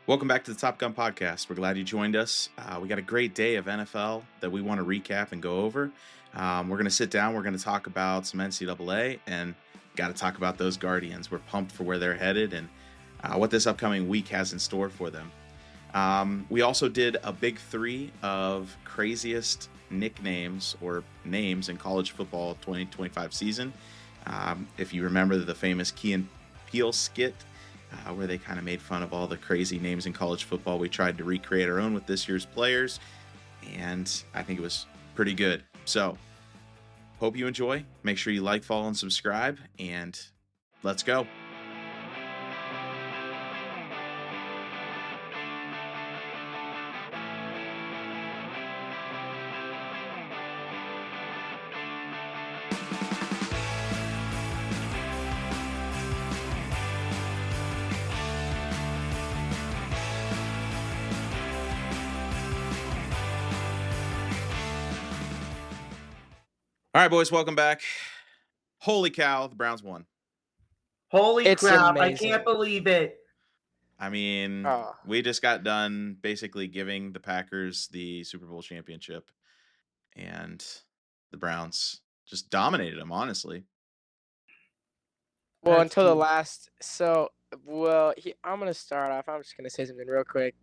Welcome back to the Top Gun Podcast. We're glad you joined us. We got a great day of NFL that we want to recap and go over. We're going to sit down. We're going to talk about some NCAA and got to talk about those Guardians. We're pumped for where they're headed and what this upcoming week has in store for them. We also did a big three of craziest nicknames or names in college football 2025 season. If you remember the famous Key and Peele skit, where they kind of made fun of all the crazy names in college football. We tried to recreate our own with this year's players, and I think it was pretty good. So, hope you enjoy. Make sure you like, follow, and subscribe, and let's go. All right, boys, welcome back. Holy cow, the Browns won. Holy It's crap, I amazing. can't believe it. I mean, Oh. we just got done basically giving the Packers the Super Bowl championship, and the Browns just dominated them, honestly. Well, That's until the huge. last. I'm going to start off. I'm just going to say something real quick.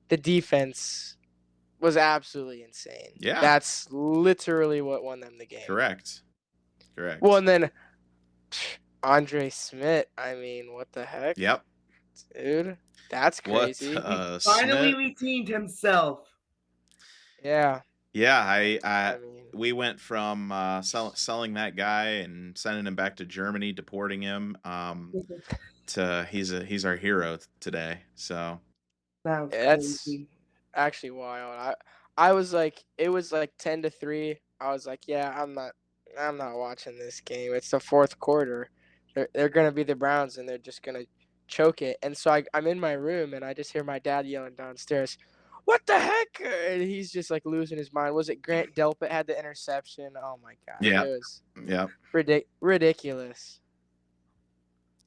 The defense was absolutely insane. Yeah. That's literally what won them the game. Correct. Well, and then Andre Smith. I mean, what the heck? Yep. Dude, that's crazy. Finally Smith? redeemed himself. Yeah. Yeah, I mean, we went from selling that guy and sending him back to Germany, deporting him, to he's our hero today. So That was that's crazy. actually wild. I was like, it was like 10-3. I was like, yeah, I'm not watching this game. It's the fourth quarter. They're gonna be the Browns and they're just gonna choke it. And so I'm in my room and I just hear my dad yelling downstairs, "What the heck?" And he's just like losing his mind. Was it Grant Delpit had the interception? Oh my god. Yeah. It was yeah. ridiculous.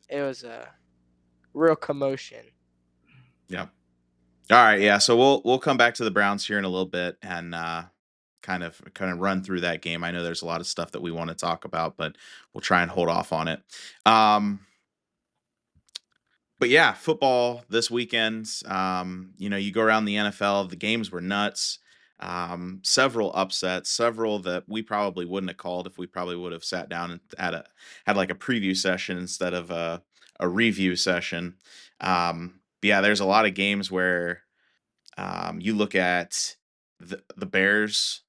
It was a real commotion. Yeah. All right, yeah. So we'll come back to the Browns here in a little bit and kind of run through that game. I know there's a lot of stuff that we want to talk about, but we'll try and hold off on it. But yeah, football this weekend. You go around the NFL, the games were nuts. Several upsets, several that we probably wouldn't have called if we probably would have sat down and had like a preview session instead of a review session. Yeah, there's a lot of games where you look at the Bears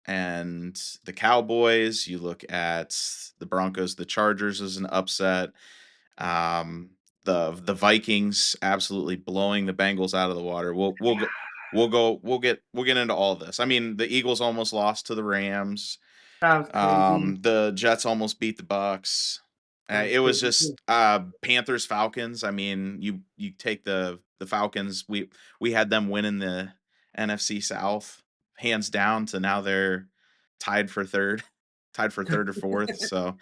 and the Cowboys. You look at the Broncos, the Chargers as an upset. The Vikings absolutely blowing the Bengals out of the water. We'll get into all this. I mean, the Eagles almost lost to the Rams. That was crazy. The Jets almost beat the Bucks. It was just Panthers Falcons. I mean, you take the Falcons. We had them winning the NFC South hands down. To now they're tied for third or fourth. So,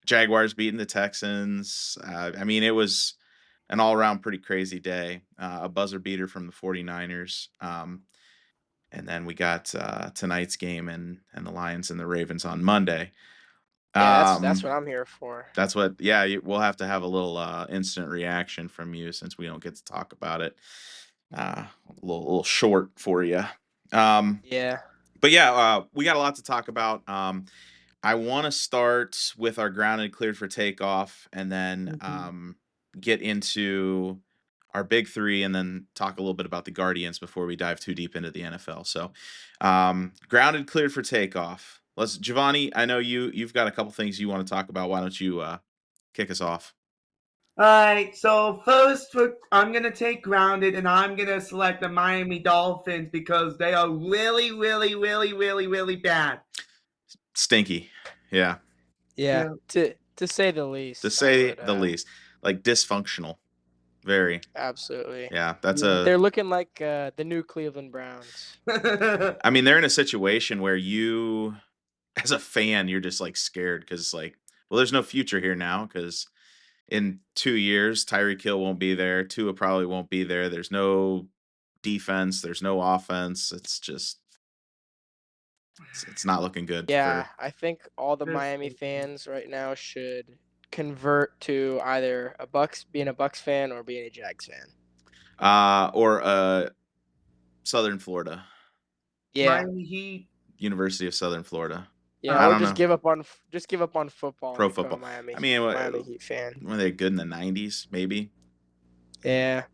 Jaguars beating the Texans. I mean, it was an all around pretty crazy day. A buzzer beater from the 49ers. And then we got tonight's game and the Lions and the Ravens on Monday. Yeah, that's what I'm here for. That's what. Yeah, we'll have to have a little instant reaction from you since we don't get to talk about it. A little short for you. Yeah. But yeah, we got a lot to talk about. I want to start with our grounded, cleared for takeoff, and then get into our big three, and then talk a little bit about the Guardians before we dive too deep into the NFL. So, grounded, cleared for takeoff. Giovanni, I know you've got a couple things you want to talk about. Why don't you kick us off? All right, so first I'm going to take grounded and I'm going to select the Miami Dolphins because they are really, really, really, really, really bad. Stinky. Yeah. Yeah. To say the least. To say the least. Like dysfunctional. Very. Absolutely. Yeah, they're looking like the new Cleveland Browns. I mean, they're in a situation where you, as a fan, you're just like scared because like, well, there's no future here now because in 2 years, Tyreek Hill won't be there. Tua probably won't be there. There's no defense. There's no offense. It's just it's not looking good Yeah, for. I think all the This Miami season. fans right now should convert to either being a Bucks fan or being a Jags fan. Or Southern Florida, Yeah, Miami Heat. University of Southern Florida. yeah, I or don't know. give up on football Pro and become a football. I mean, Miami Heat fan. were they good in the 90s? Maybe. Yeah,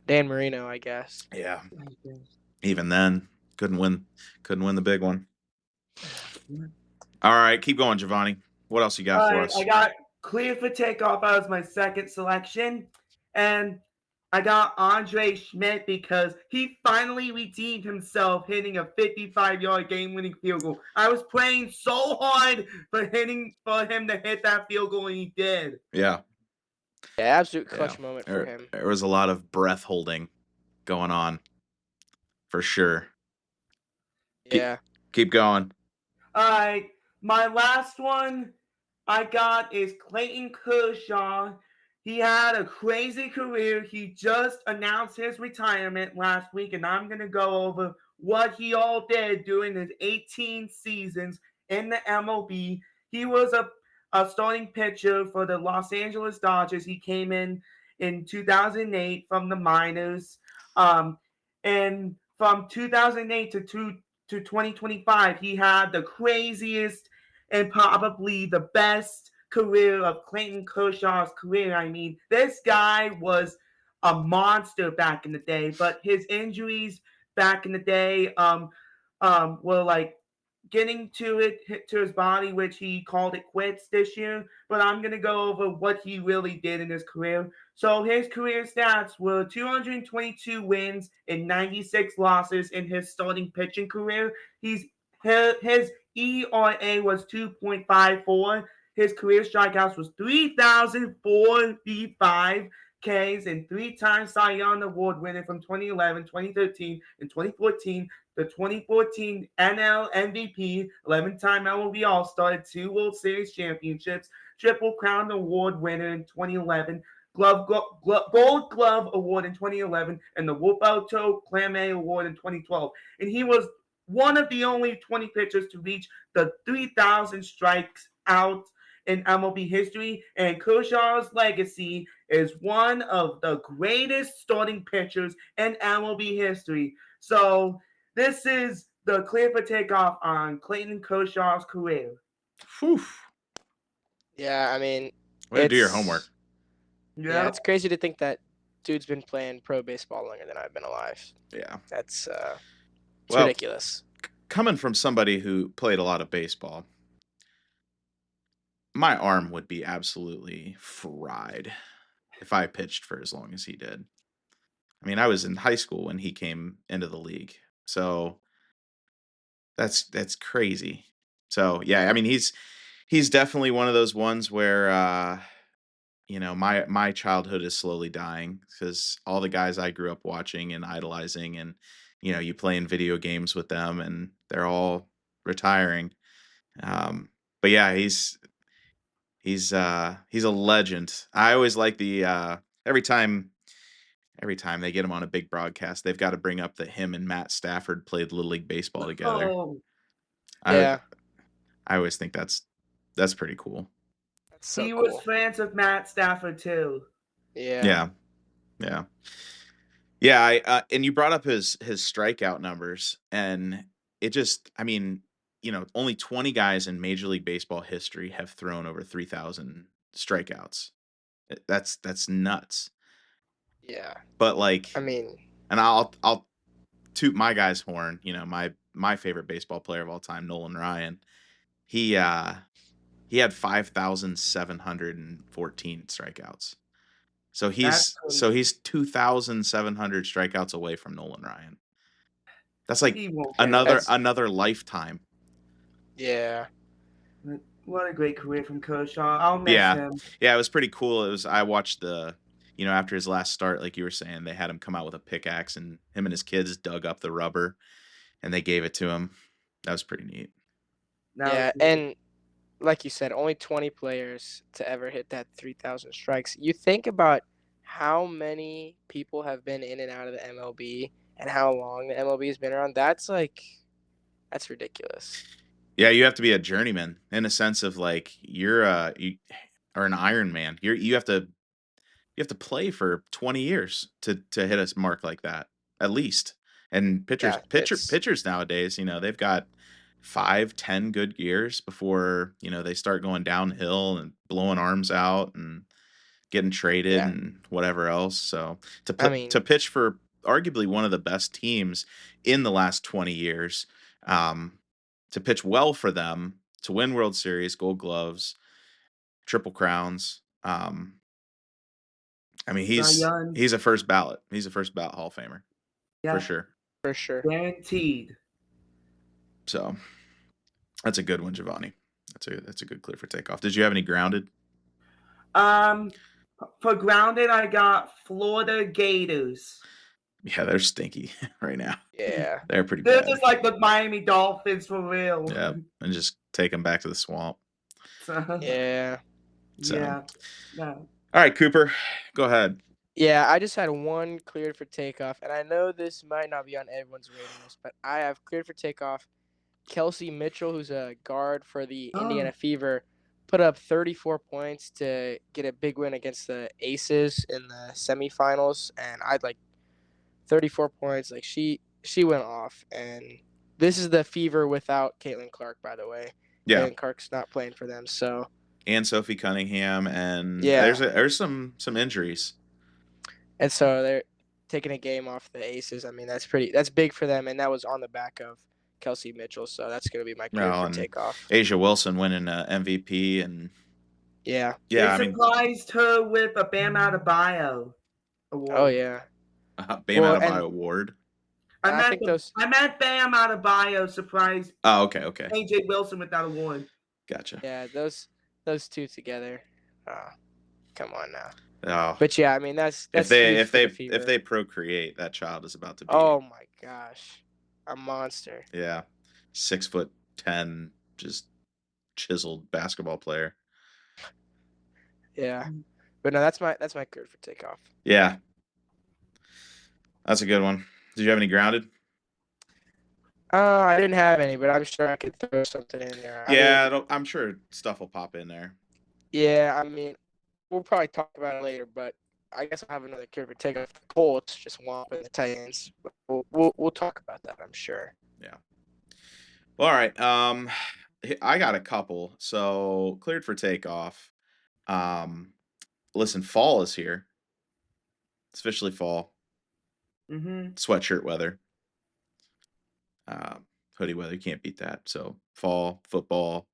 Dan Marino, I guess. Yeah. Even then, couldn't win the big one. All right, keep going, Giovanni. What else you got All for right, us? I got clear for takeoff as my second selection, and I got Andre Schmidt because he finally redeemed himself, hitting a 55-yard game-winning field goal. I was praying so hard for him to hit that field goal, and he did. Yeah. Yeah, absolute clutch moment for him. There was a lot of breath holding going on, for sure. Yeah. Keep going. All right, my last one I got is Clayton Kershaw. He had a crazy career. He just announced his retirement last week, and I'm going to go over what he all did during his 18 seasons in the MLB. He was a starting pitcher for the Los Angeles Dodgers. He came in 2008 from the minors. And from 2008 to 2025, he had the craziest and probably the best career of Clayton Kershaw's career. I mean, this guy was a monster back in the day, but his injuries back in the day were like getting to his body, which he called it quits this year. But I'm gonna go over what he really did in his career. So his career stats were 222 wins and 96 losses in his starting pitching career. His ERA was 2.54. His career strikeouts was 3,045 Ks and 3 times Cy Young Award winner from 2011, 2013, and 2014. The 2014 NL MVP, 11-time MLB All-Star, 2 World Series championships, Triple Crown Award winner in 2011, Gold Glove Award in 2011, and the Roberto Clemente Award in 2012. And he was one of the only 20 pitchers to reach the 3,000 strikes out in MLB history. And Kershaw's legacy is one of the greatest starting pitchers in MLB history. So this is the clear for takeoff on Clayton Kershaw's career. Whew. Yeah, I mean, Way to do your homework. Yeah, it's crazy to think that dude's been playing pro baseball longer than I've been alive. Yeah. That's ridiculous. Coming from somebody who played a lot of baseball, my arm would be absolutely fried if I pitched for as long as he did. I mean, I was in high school when he came into the league. So that's crazy. So, yeah, I mean, he's definitely one of those ones where my childhood is slowly dying because all the guys I grew up watching and idolizing, and you play in video games with them, and they're all retiring. But yeah, he's a legend. I always like the every time they get him on a big broadcast, they've got to bring up that him and Matt Stafford played Little League baseball together. Oh, Yeah. I always think that's pretty cool. That's so he cool. was friends with Matt Stafford too. Yeah. And you brought up his strikeout numbers, and it just, I mean, only 20 guys in Major League Baseball history have thrown over 3,000 strikeouts. That's nuts. Yeah. But like, I mean, and I'll toot my guy's horn. My favorite baseball player of all time, Nolan Ryan. He had 5,714 strikeouts. So he's 2,700 strikeouts away from Nolan Ryan. That's like another lifetime. Yeah. What a great career from Kershaw. I'll miss him. Yeah, it was pretty cool. I watched after his last start, like you were saying, they had him come out with a pickaxe, and him and his kids dug up the rubber and they gave it to him. That was pretty neat. And like you said, only 20 players to ever hit that 3,000 strikes. You think about how many people have been in and out of the MLB and how long the MLB has been around. That's ridiculous. Yeah, you have to be a journeyman in a sense of like you are an Iron Man. You have to play for 20 years to hit a mark like that at least. And Yeah, it's pitchers nowadays, they've got 5, 10 good years before they start going downhill and blowing arms out and getting traded yeah. and whatever else. So I to mean, pitch for arguably one of the best teams in the last 20 years, um, to pitch well for them, to win World Series, Gold Gloves, Triple Crowns. I mean, Cy he's Young, he's a first ballot. He's a first ballot Hall of Famer for yeah, sure. for sure. guaranteed. So that's a good one, Giovanni. That's a good clear for takeoff. Did you have any grounded? Um, for grounded, I got Florida Gators. Yeah, they're stinky right now. Yeah. They're pretty They're bad. just like the Miami Dolphins for real. Yeah, and just take them back to the swamp. So, Yeah. So. yeah. No. All right, Cooper, go ahead. Yeah, I just had one cleared for takeoff, and I know this might not be on everyone's rating list, but I have cleared for takeoff Kelsey Mitchell, who's a guard for the Indiana Fever, put up 34 points to get a big win against the Aces in the semifinals, and I'd like 34 points. Like she went off, and this is the Fever without Caitlin Clark, by the way. Yeah, Caitlin Clark's not playing for them, so and Sophie Cunningham, and yeah, there's some injuries. and so they're taking a game off the Aces. I mean, that's big for them, and that was on the back of Kelsey Mitchell, so that's going to be my clear for takeoff. Asia Wilson winning MVP, and yeah, They I mean, surprised her with a Bam Adebayo award. oh yeah, Bam Adebayo award. I think I meant Bam Adebayo surprised. Oh, okay. AJ Wilson with that award. Gotcha. Yeah, those two together. Come on now. Oh, but yeah, I mean that's if they procreate, that child is about to be. Oh my gosh, a monster. Yeah, 6'10", just chiseled basketball player. Yeah, but no, that's my clear for takeoff. Yeah, that's a good one. Did you have any grounded? I didn't have any, but I'm sure I could throw something in there. Yeah, I'm sure stuff will pop in there. Yeah, I mean, we'll probably talk about it later, but I guess I'll have another clear for takeoff. The Colts just whomping the Titans. We'll talk about that, I'm sure. Yeah. Well, all right. I got a couple. So cleared for takeoff. Listen, fall is here. It's officially fall. Sweatshirt weather. Hoodie weather. You can't beat that. So fall, football,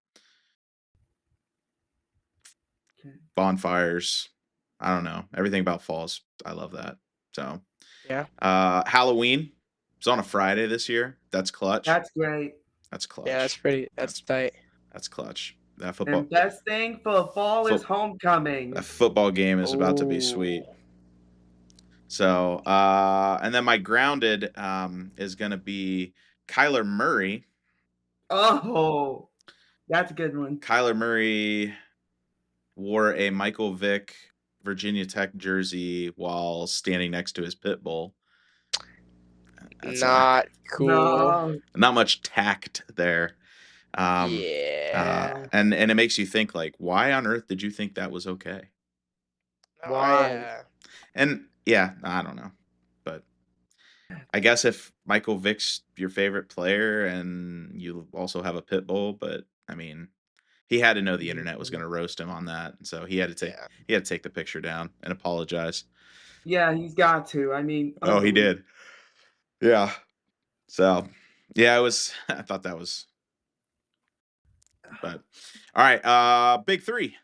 bonfires. I don't know. Everything about falls. I love that. So yeah. Halloween. It's on a Friday this year. That's clutch. That's great. That's clutch. Yeah, that's tight. That's clutch. That football. And best thing for fall is homecoming. A football game is about to be sweet. So, and then my grounded is going to be Kyler Murray. Oh, that's a good one. Kyler Murray wore a Michael Vick Virginia Tech jersey while standing next to his pit bull. That's not cool. No. Not much tact there. Yeah. And it makes you think, like, why on earth did you think that was okay? Why? And yeah, I don't know. But I guess if Michael Vick's your favorite player and you also have a pit bull, but I mean, he had to know the internet was going to roast him on that, and so he had to take the picture down and apologize. Yeah, he's got to. I mean, oh, he did. Yeah. So, yeah, I thought that was. But all right, big three.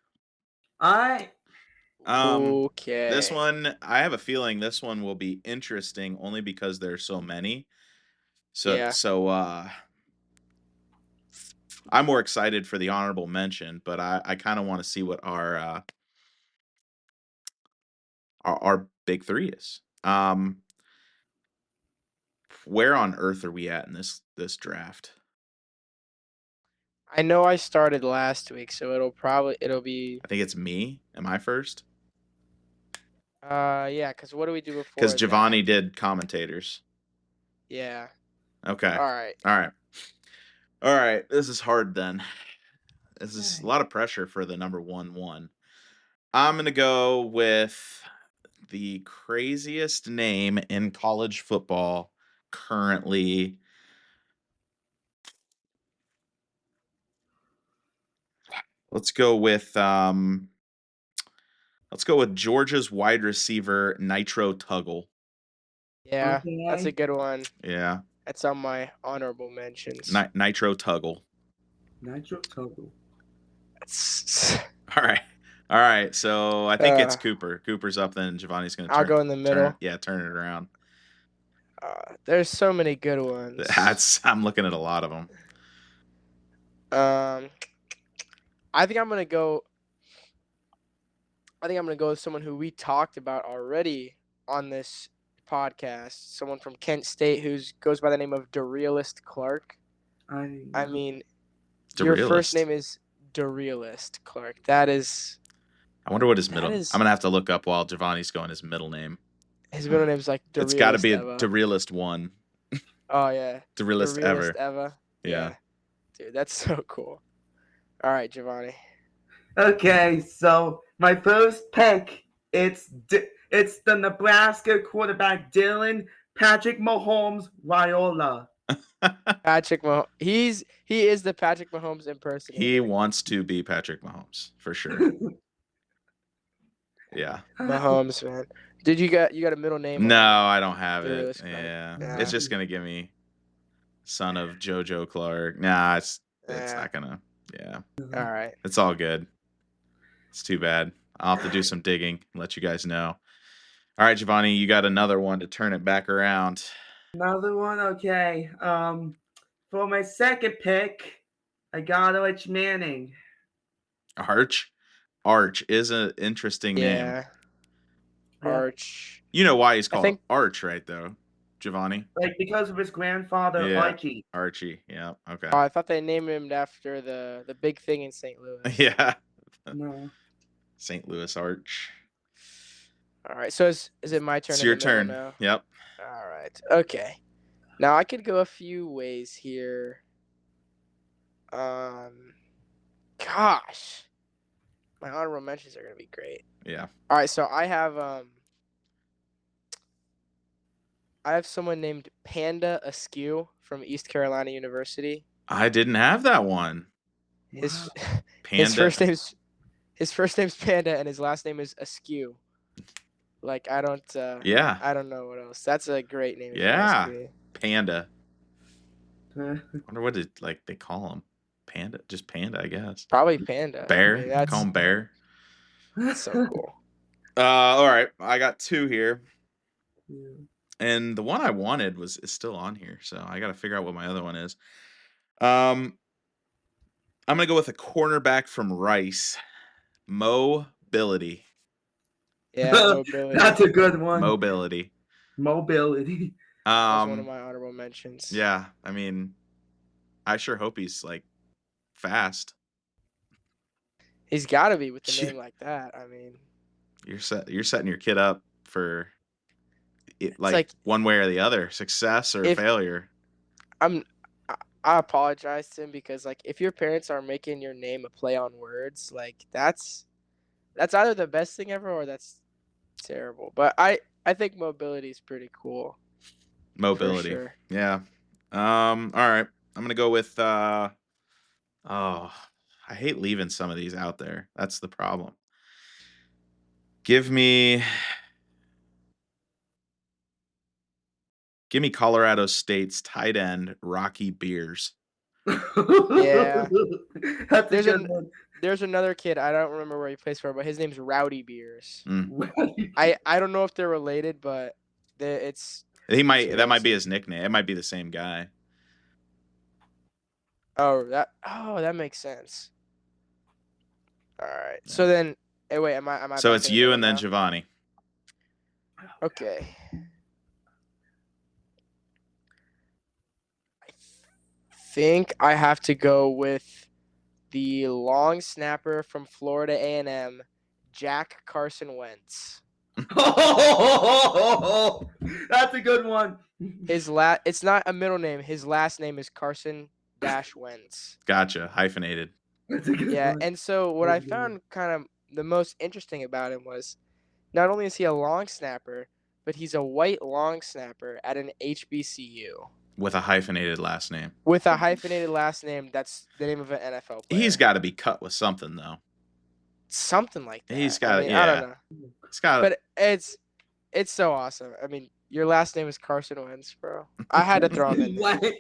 All right. Okay. This one, I have a feeling this one will be interesting only because there's so many. So I'm more excited for the honorable mention, but I kind of want to see what our big three is. Where on earth are we at in this draft? I know I started last week, so it'll be I think it's me. Am I first? yeah, because what do we do Because before Giovanni that? did commentators. Yeah. Okay. All right. All right. All right. This is hard then. This is a lot of pressure for the number 1-1. I'm gonna go with the craziest name in college football currently. Let's go with Georgia's wide receiver Nitro Tuggle. Yeah, that's a Okay. good one. Yeah, That's on my honorable mentions. Nitro Tuggle. Nitro Togo. It's- All right, all right. So I think it's Cooper. Cooper's up, then Giovanni's gonna I'll go in the middle. turn it around. There's so many good ones. I'm looking at a lot of them. I think I'm gonna go. I think I'm gonna go with someone who we talked about already on this podcast. Someone from Kent State who goes by the name of DeRealist Clark. I mean, your first name is DeRealist Clark. That is. I wonder what his middle. is- I'm gonna have to look up while Giovanni's going his middle name. His middle name's like DeRealist It's got to be a Eva. DeRealist one. Oh yeah. DeRealist ever. Eva. Yeah. Dude, that's so cool. All right, Giovanni. Okay, so my first pick, it's the Nebraska quarterback Dylan Patrick Mahomes Raiola. Patrick Mahomes. He is the Patrick Mahomes impersonator. He wants to be Patrick Mahomes for sure. Yeah. Mahomes, man. Did you got a middle name? No, I don't have DeRealist it. Clark. Yeah. Yeah. It's just gonna give me son of JoJo Clark. Nah, it's not gonna. Yeah. All right. It's all good. It's too bad. I'll have to do some digging and let you guys know. All right, Giovanni, you got another one to turn it back around. Another one, okay. For my second pick, I got Arch Manning. Arch is an interesting name. Yeah. Arch. You know why he's called Arch, right? Though, Giovanni. Like because of his grandfather, Yeah. Archie. Archie. Yeah. Okay. Oh, I thought they named him after the big thing in St. Louis. Yeah. No. St. Louis Arch. All right. So is it my turn? It's your turn. Now? Yep. All right. Okay. Now I could go a few ways here. Gosh, my honorable mentions are gonna be great. Yeah. All right. So I have someone named Panda Askew from East Carolina University. I didn't have that one. His Panda. his first name's Panda and his last name is Askew. Like I don't Yeah. I don't know what else. That's a great name. Yeah. Panda. Huh? I wonder what they call him. Panda. Just Panda, I guess. Probably Panda. Bear. I mean, Call him Bear. that's so cool. All right. I got two here. Yeah. And the one I wanted is still on here, so I got to figure out what my other one is. I'm gonna go with a cornerback from Rice, Mobility. Yeah, mobility. That's a good one. Mobility. Mobility. That's one of my honorable mentions. Yeah, I mean, I sure hope he's like fast. He's got to be with the name like that. I mean, you're setting your kid up for it, like one way or the other, success or failure. I apologize to him because like if your parents are making your name a play on words, like that's either the best thing ever or that's terrible. But I think mobility is pretty cool. Mobility. Sure. Yeah. All right. I'm gonna go with I hate leaving some of these out there. That's the problem. Give me Colorado State's tight end Rocky Beers. Yeah. That's a good one. There's another kid, I don't remember where he plays for, but his name's Rowdy Beers. Mm. I don't know if they're related, but that might be his nickname. It might be the same guy. Oh, that makes sense. All right. Yeah. So then wait, am I So it's you and then Giovanni. Okay. I think I have to go with the long snapper from Florida A&M, Jack Carson Wentz. Oh, that's a good one. It's not a middle name. His last name is Carson Wentz. Gotcha. Hyphenated. That's a good Yeah, one. and so what I found kind of the most interesting about him was not only is he a long snapper, but he's a white long snapper at an HBCU With a hyphenated last name. with a hyphenated last name. That's the name of an NFL player. He's got to be cut with something, though. something like that. He's got it, I yeah. don't know, It's got but it's so awesome. I mean, your last name is Carson Wentz, bro. I had to throw him in there.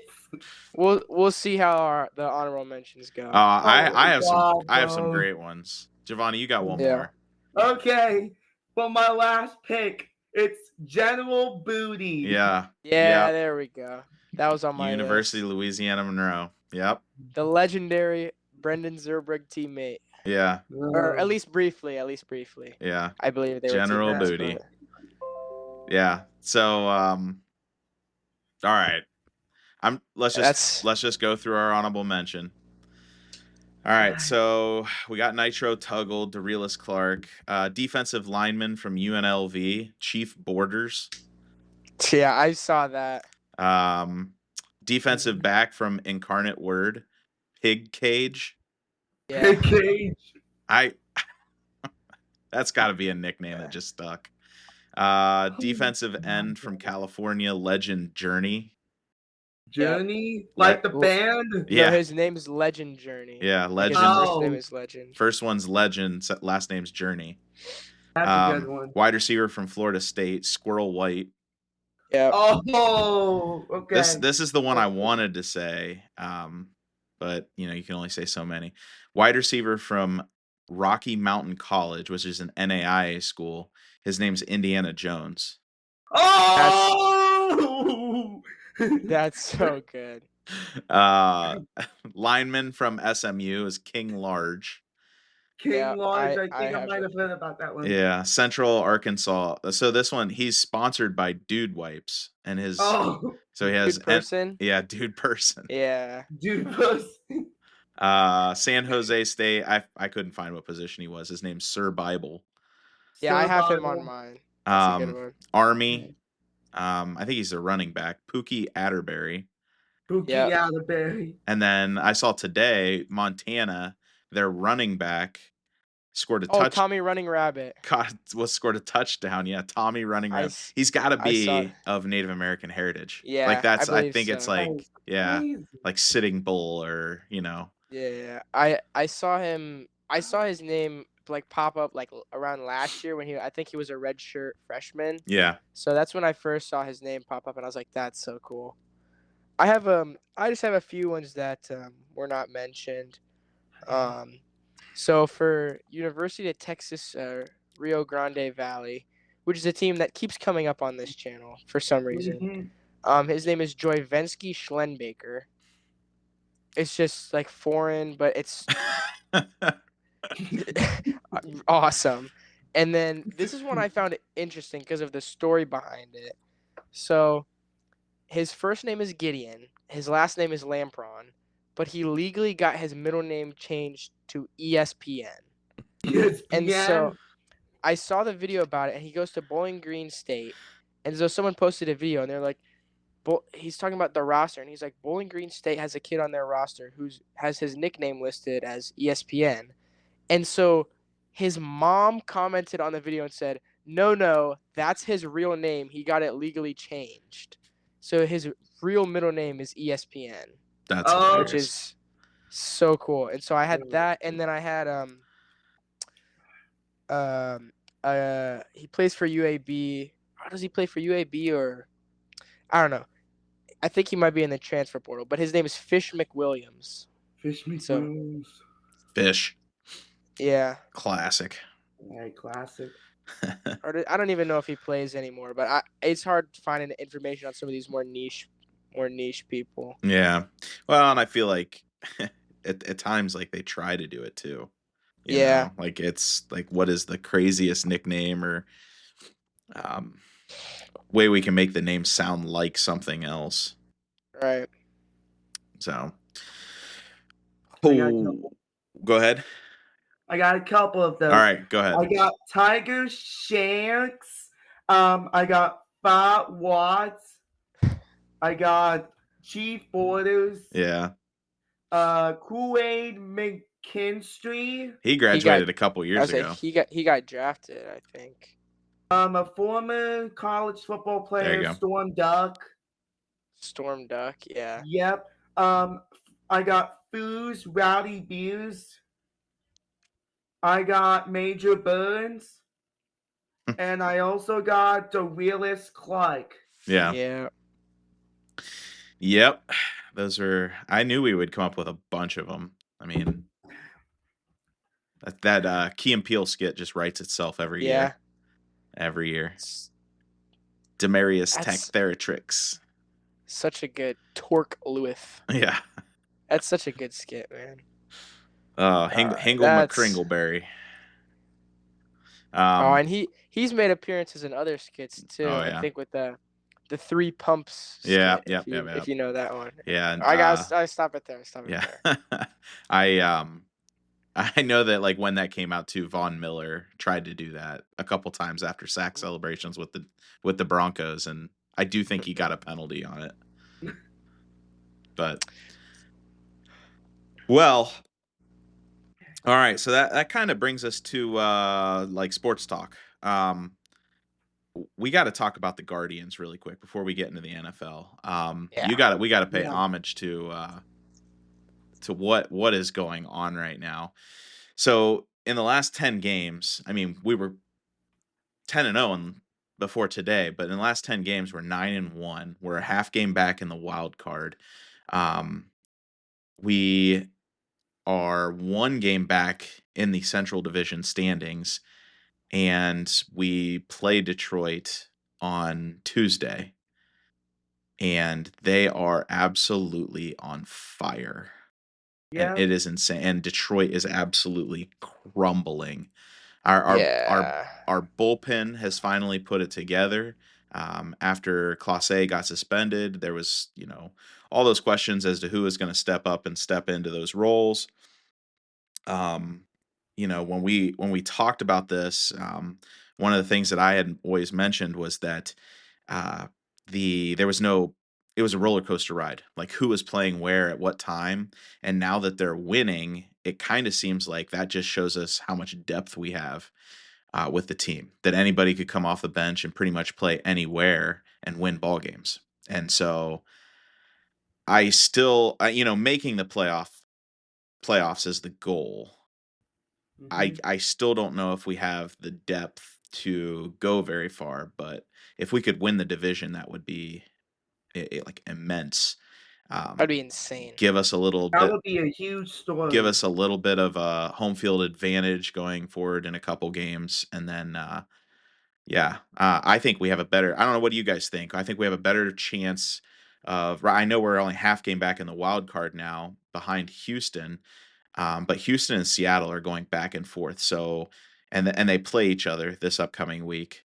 What? We'll see how the honorable mentions go. I have God, some bro. great ones. Giovanni, you got one Yeah. more. Okay, for my last pick, it's General Booty. Yeah. Yeah, there we go. That was on my University list. of Louisiana Monroe. Yep. The legendary Brendan Zurbrugg teammate, Yeah. or at least briefly. Yeah. I believe they were General teammates, Booty. but- Yeah. So all right. Let's just go through our honorable mention. All right, so we got Nitro Tuggle, Darius Clark, defensive lineman from UNLV, Chief Borders. Yeah, I saw that. Defensive back from Incarnate Word, Pig Cage. Yeah. Cage. That's got to be a nickname that just stuck. Defensive end from California, Legend Journey. Journey, like the band. Yeah. No, his name is Legend Journey. Yeah, Like his Legend. first name is Legend. First one's Legend, last name's Journey. That's a good one. Wide receiver from Florida State, Squirrel White. Yeah. Oh, okay. This is the one I wanted to say, but you can only say so many. Wide receiver from Rocky Mountain College, which is an NAIA school. His name's Indiana Jones. Oh, That's so good. Lineman from SMU is King Large. King Yeah, Large. I think I have might it. have heard about that one. Yeah, Central Arkansas. So this one, he's sponsored by Dude Wipes, and his Oh, so he has Good person. Dude Person. Yeah. dude. San Jose State. I couldn't find what position he was. His name's Sir Bible. Yeah, I have him Bible. on mine. That's a good one. Army. I think he's a running back. Pookie Atterbury. Pookie Yeah. Atterbury. And then I saw today Montana, their running back scored a touchdown. Tommy Running Rabbit. Scored a touchdown. Yeah, Tommy Running I Rabbit. s- He's got to I saw- be of Native American heritage. Yeah, like that's. I I believe think it's so. like Crazy. like Sitting Bull or Yeah. I saw him. I saw his name like pop up like around last year when I think he was a redshirt freshman. Yeah. So that's when I first saw his name pop up, and I was like, "That's so cool." I just have a few ones that were not mentioned. So for University of Texas Rio Grande Valley, which is a team that keeps coming up on this channel for some reason. Mhm. His name is Joyvensky Schlenbaker. It's just like foreign, but it's awesome. And then this is one I found interesting because of the story behind it. So his first name is Gideon. His last name is Lampron, but he legally got his middle name changed to ESPN. Yes, And yeah. so I saw the video about it, and he goes to Bowling Green State. And so someone posted a video, and they're like, he's talking about the roster, and he's like, Bowling Green State has a kid on their roster who has his nickname listed as ESPN. And so his mom commented on the video and said, no, that's his real name. He got it legally changed. So his real middle name is ESPN. That's Oh. hilarious. Which is so cool. And so I had that, and then I had he plays for UAB. How does he play for UAB or I don't know. I think he might be in the transfer portal, but his name is Fish McWilliams. Fish So- McWilliams. Fish. Yeah. Classic. Right, classic. Or I don't even know if he plays anymore, but it's hard finding information on some of these more niche people. Yeah. Well, and I feel like at times like they try to do it too. You Yeah. know? Like it's like what is the craziest nickname or way we can make the name sound like something else. Right. So I got a oh, couple. Go ahead. I got a couple of All those. right, go ahead. I got Tiger Shanks. I got Bob Watts. I got Chief Borders. Yeah. Kool-Aid McKinstry. He He got. graduated a couple I years was like, ago. he got drafted, I think. A former college football There you player, go. Storm Duck. Storm Duck, yeah. Yep. I got Foos Rowdy Beers. I got Major Burns. And I also got the realist Clark. Yeah. Yeah. Yep. Those are. I knew we would come up with a bunch of them. I mean, that Key and Peele skit just writes itself every Yeah. year. Every year. It's Demarius That's- Tactheratrix. such a good Torque Lewis. Yeah. That's such a good skit, man. Hingle that's- McCringleberry. And he's made appearances in other skits too. Oh, yeah. I think with the three pumps. Yeah, skit, yeah. If you know that one. Yeah. And, I stop it there. yeah. I know that like when that came out too, Von Miller tried to do that a couple times after sack celebrations with the Broncos, and I do think he got a penalty on it. But well, all right, so that kind of brings us to like sports talk. We got to talk about the Guardians really quick before we get into the NFL. Yeah. We got to pay Yeah. homage to what is going on right now. So in the last 10 games, I mean, we were 10-0 before today, but in the last 10 games, we're 9-1. We're a half game back in the wild card. We are one game back in the Central Division standings, and we play Detroit on Tuesday, and they are absolutely on fire. Yeah. And it is insane. And Detroit is absolutely crumbling. Our bullpen has finally put it together. After Clase got suspended, there was, all those questions as to who is going to step up and step into those roles. When we talked about this, one of the things that I had always mentioned was that it was a roller coaster ride, like who was playing where at what time. And now that they're winning, it kind of seems like that just shows us how much depth we have with the team, that anybody could come off the bench and pretty much play anywhere and win ball games. And so I still, making the playoffs is the goal. Mhm. I still don't know if we have the depth to go very far, but if we could win the division, that would be like immense. That'd be insane. Give us a little That bit. would be a huge story. Give us a little bit of a home field advantage going forward in a couple games, and then I think we have a better. I don't know, what do you guys think? I think we have a better chance of. I know we're only half game back in the wild card now, behind Houston, but Houston and Seattle are going back and forth. So, and they play each other this upcoming week.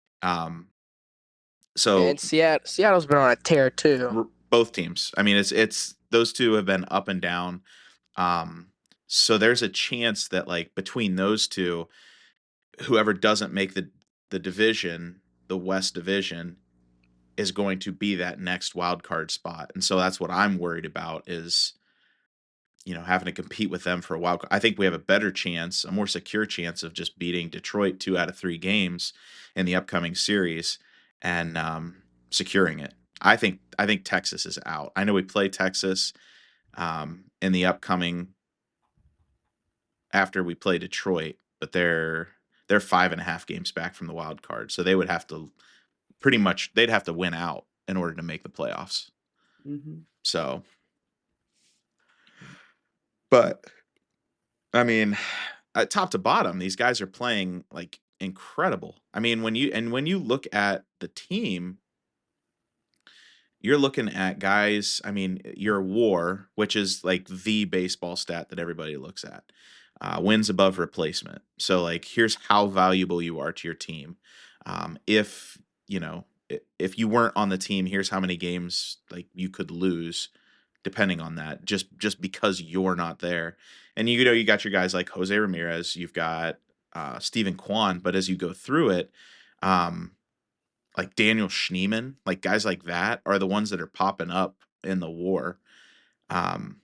So And Seattle's been on a tear too. both teams. I mean, it's those two have been up and down. So there's a chance that like between those two, whoever doesn't make the division, the West Division, is going to be that next wild card spot. And so that's what I'm worried about is, having to compete with them for a wild card. I think we have a better chance, a more secure chance of just beating Detroit 2 out of 3 games in the upcoming series and securing it. I think Texas is out. I know we play Texas in the upcoming after we play Detroit, but they're 5.5 games back from the wild card, so they would have to they'd have to win out in order to make the playoffs. Mm-hmm. So, but I mean, top to bottom, these guys are playing like incredible. I mean, when you look at the team, you're looking at guys. I mean, your WAR, which is like the baseball stat that everybody looks at, wins above replacement. So, like, here's how valuable you are to your team. If you weren't on the team, here's how many games like you could lose depending on that, just because you're not there. And you got your guys like Jose Ramirez, you've got Stephen Kwan, but as you go through it, um, like Daniel Schneemann, like guys like that are the ones that are popping up in the WAR.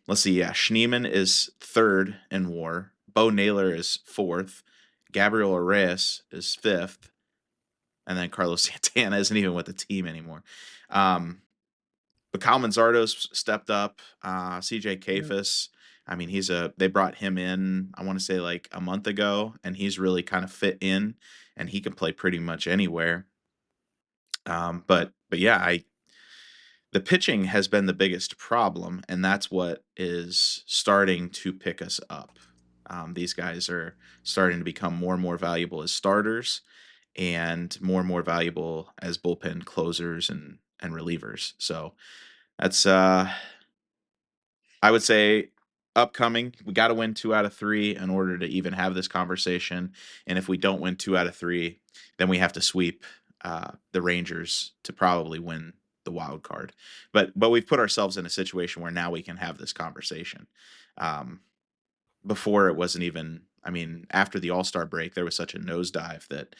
Let's see, yeah, Schneemann is third in WAR. Bo Naylor is fourth. Gabriel Reyes is fifth, and then Carlos Santana isn't even with the team anymore. But Kyle Manzardo's stepped up. CJ Kafis, I mean, they brought him in, I want to say like a month ago, and he's really kind of fit in, and he can play pretty much anywhere. But yeah, the pitching has been the biggest problem, and that's what is starting to pick us up. These guys are starting to become more and more valuable as starters, and more valuable as bullpen closers and relievers. So that's I would say upcoming. We got to win 2 out of 3 in order to even have this conversation. And if we don't win 2 out of 3, then we have to sweep the Rangers to probably win the wild card. But we've put ourselves in a situation where now we can have this conversation. Before it wasn't even. I mean, after the All-Star break, there was such a nosedive that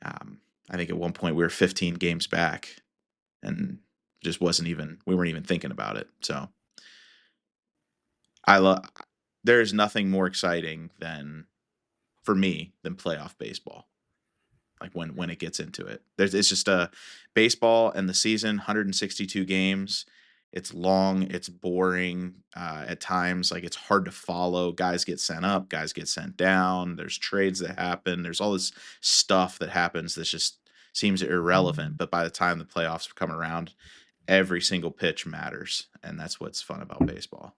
I think at one point we were 15 games back, and just wasn't even. We weren't even thinking about it. So. There's nothing more exciting for me than playoff baseball. Like when it gets into it, it's just a baseball and the season, 162 games. It's long, it's boring at times. Like it's hard to follow. Guys get sent up, guys get sent down. There's trades that happen. There's all this stuff that happens that just seems irrelevant. But by the time the playoffs come around, every single pitch matters, and that's what's fun about baseball.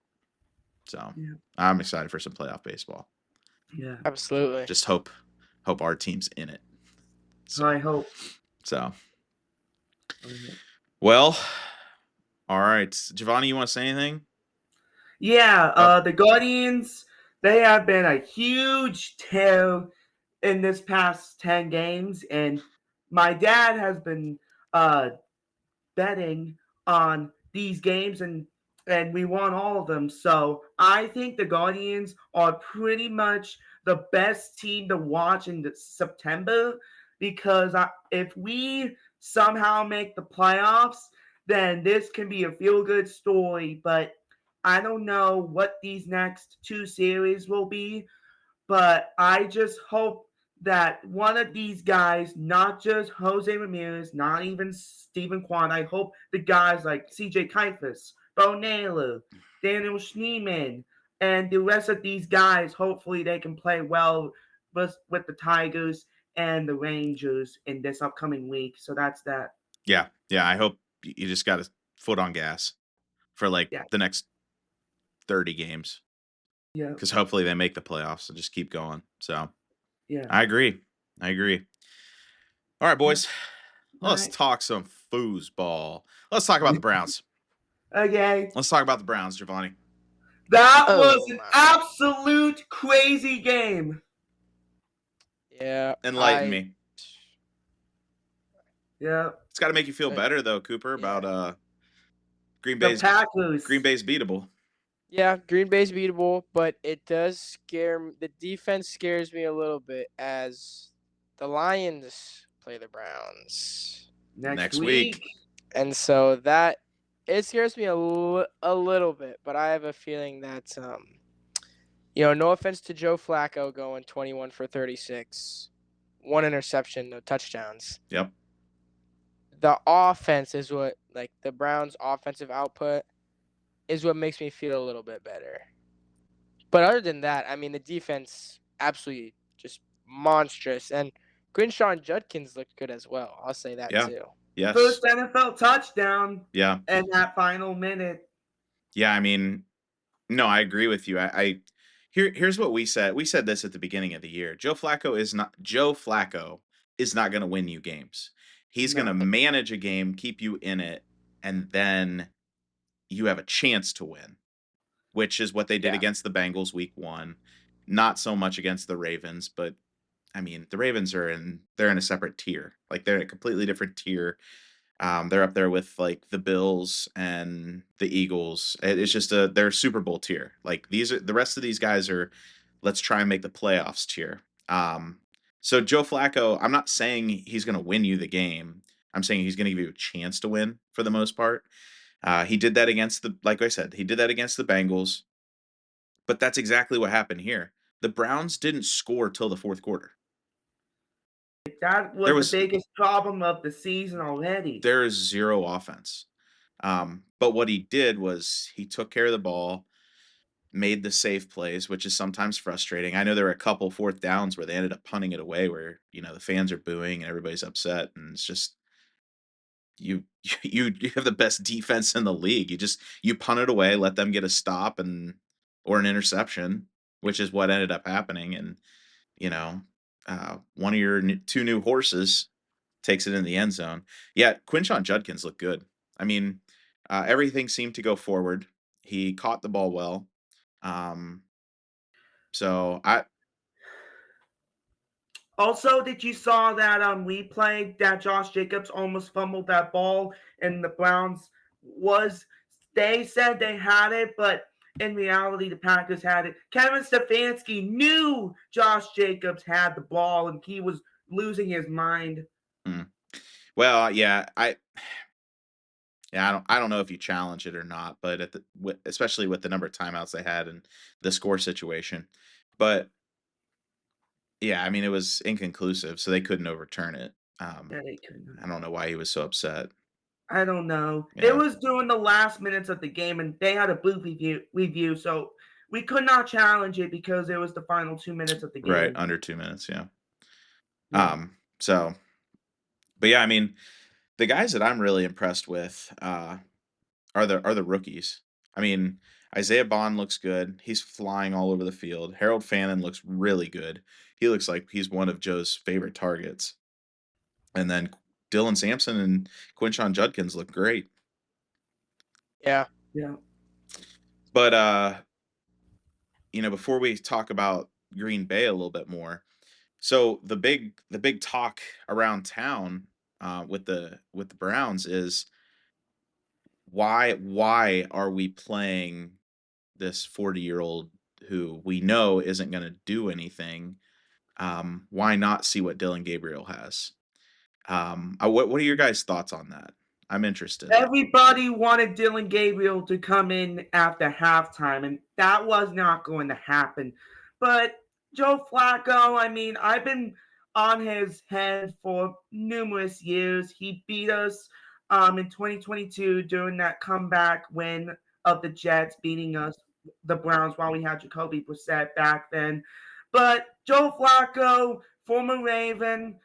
So I'm excited for some playoff baseball. Yeah, absolutely. Just hope our team's in it. So I hope. So, well, all right, Giovanni, you want to say anything? Yeah, the Guardians, they have been a huge tear in this past 10 games, and my dad has been betting on these games, and we won all of them. So I think the Guardians are pretty much the best team to watch in September, because if we somehow make the playoffs, then this can be a feel-good story. But I don't know what these next 2 series will be, but I just hope that one of these guys, not just Jose Ramirez, not even Stephen Kwan, I hope the guys like CJ Kifus, Bo Naylor, Daniel Schneemann, and the rest of these guys, hopefully they can play well with the Tigers and the Rangers in this upcoming week. So that's that. Yeah. I hope you just got a foot on gas for the next 30 games. Yeah. Because hopefully they make the playoffs and just keep going. So yeah, I agree. All right, boys. Let's right. talk some foosball. Let's talk about the Browns. Okay. Let's talk about the Browns, Giovanni. That was an absolute crazy game. Yeah. Enlighten me. Yeah. It's got to make you feel better though, Cooper, about Green The Bay's Packers. Green Bay's beatable. Yeah, Green Bay's beatable, but it does scare me. The defense scares me a little bit as the Lions play the Browns next week. And so it scares me a little bit, but I have a feeling that no offense to Joe Flacco going 21 for 36, 1 interception, no touchdowns. Yep. The offense is what, like the Browns' offensive output is what makes me feel a little bit better. But other than that, I mean, the defense absolutely just monstrous, and Quinshon Judkins looked good as well. I'll say that too. Yes. First NFL touchdown. Yeah. In that final minute. Yeah, I mean, no, I agree with you. Here's what we said. We said this at the beginning of the year. Joe Flacco is not going to win you games. He's going to manage a game, keep you in it, and then you have a chance to win, which is what they did against the Bengals week 1. Not so much against the Ravens, but I mean, the Ravens they're in a separate tier. Like they're in a completely different tier. They're up there with like the Bills and the Eagles. It's just they're Super Bowl tier. Like these are the rest of these guys are let's try and make the playoffs tier. So Joe Flacco, I'm not saying he's going to win you the game. I'm saying he's going to give you a chance to win for the most part. He did that against like I said, he did that against the Bengals, but that's exactly what happened here. The Browns didn't score till the fourth quarter. That There was the was biggest problem of the season already. there is zero offense. But what he did was he took care of the ball, made the safe plays, which is sometimes frustrating. I know there were a couple fourth downs where they ended up punting it away, where the fans are booing and everybody's upset, and it's just you you have the best defense in the league. You punt it away, let them get a stop or an interception, which is what ended up happening. And you know, one of your two new horses takes it in the end zone. Yeah, Quinshon Judkins looked good. I mean, everything seemed to go forward. He caught the ball well. So Also, did you saw that replay that Josh Jacobs almost fumbled that ball and the Browns they said they had it, but in reality the Packers had it. Kevin Stefanski knew Josh Jacobs had the ball and he was losing his mind. Well, yeah, I don't know if you challenge it or not, but especially with the number of timeouts they had and the score situation. But yeah, I mean it was inconclusive, so they couldn't overturn it. Yeah, they couldn't. I don't know why he was so upset. I don't know. Yeah. It was during the last minutes of the game, and they had a booth review, so we could not challenge it because it was the final 2 minutes of the game. Right, under 2 minutes, yeah. Yeah. So, but yeah, I mean, the guys that I'm really impressed with are the rookies. I mean, Isaiah Bond looks good. He's flying all over the field. Harold Fannin looks really good. He looks like he's one of Joe's favorite targets. And then Dylan Sampson and Quinshon Judkins look great. Yeah. Yeah. But before we talk about Green Bay a little bit more, so the big talk around town with the Browns is why are we playing this 40-year-old who we know isn't going to do anything? Why not see what Dylan Gabriel has? What are your guys' thoughts on that? I'm interested. Everybody wanted Dylan Gabriel to come in after halftime, and that was not going to happen. But Joe Flacco, I mean, I've been on his head for numerous years. He beat us in 2022 during that comeback win of the Jets beating us, the Browns, while we had Jacoby Brissett back then. But Joe Flacco, former Raven,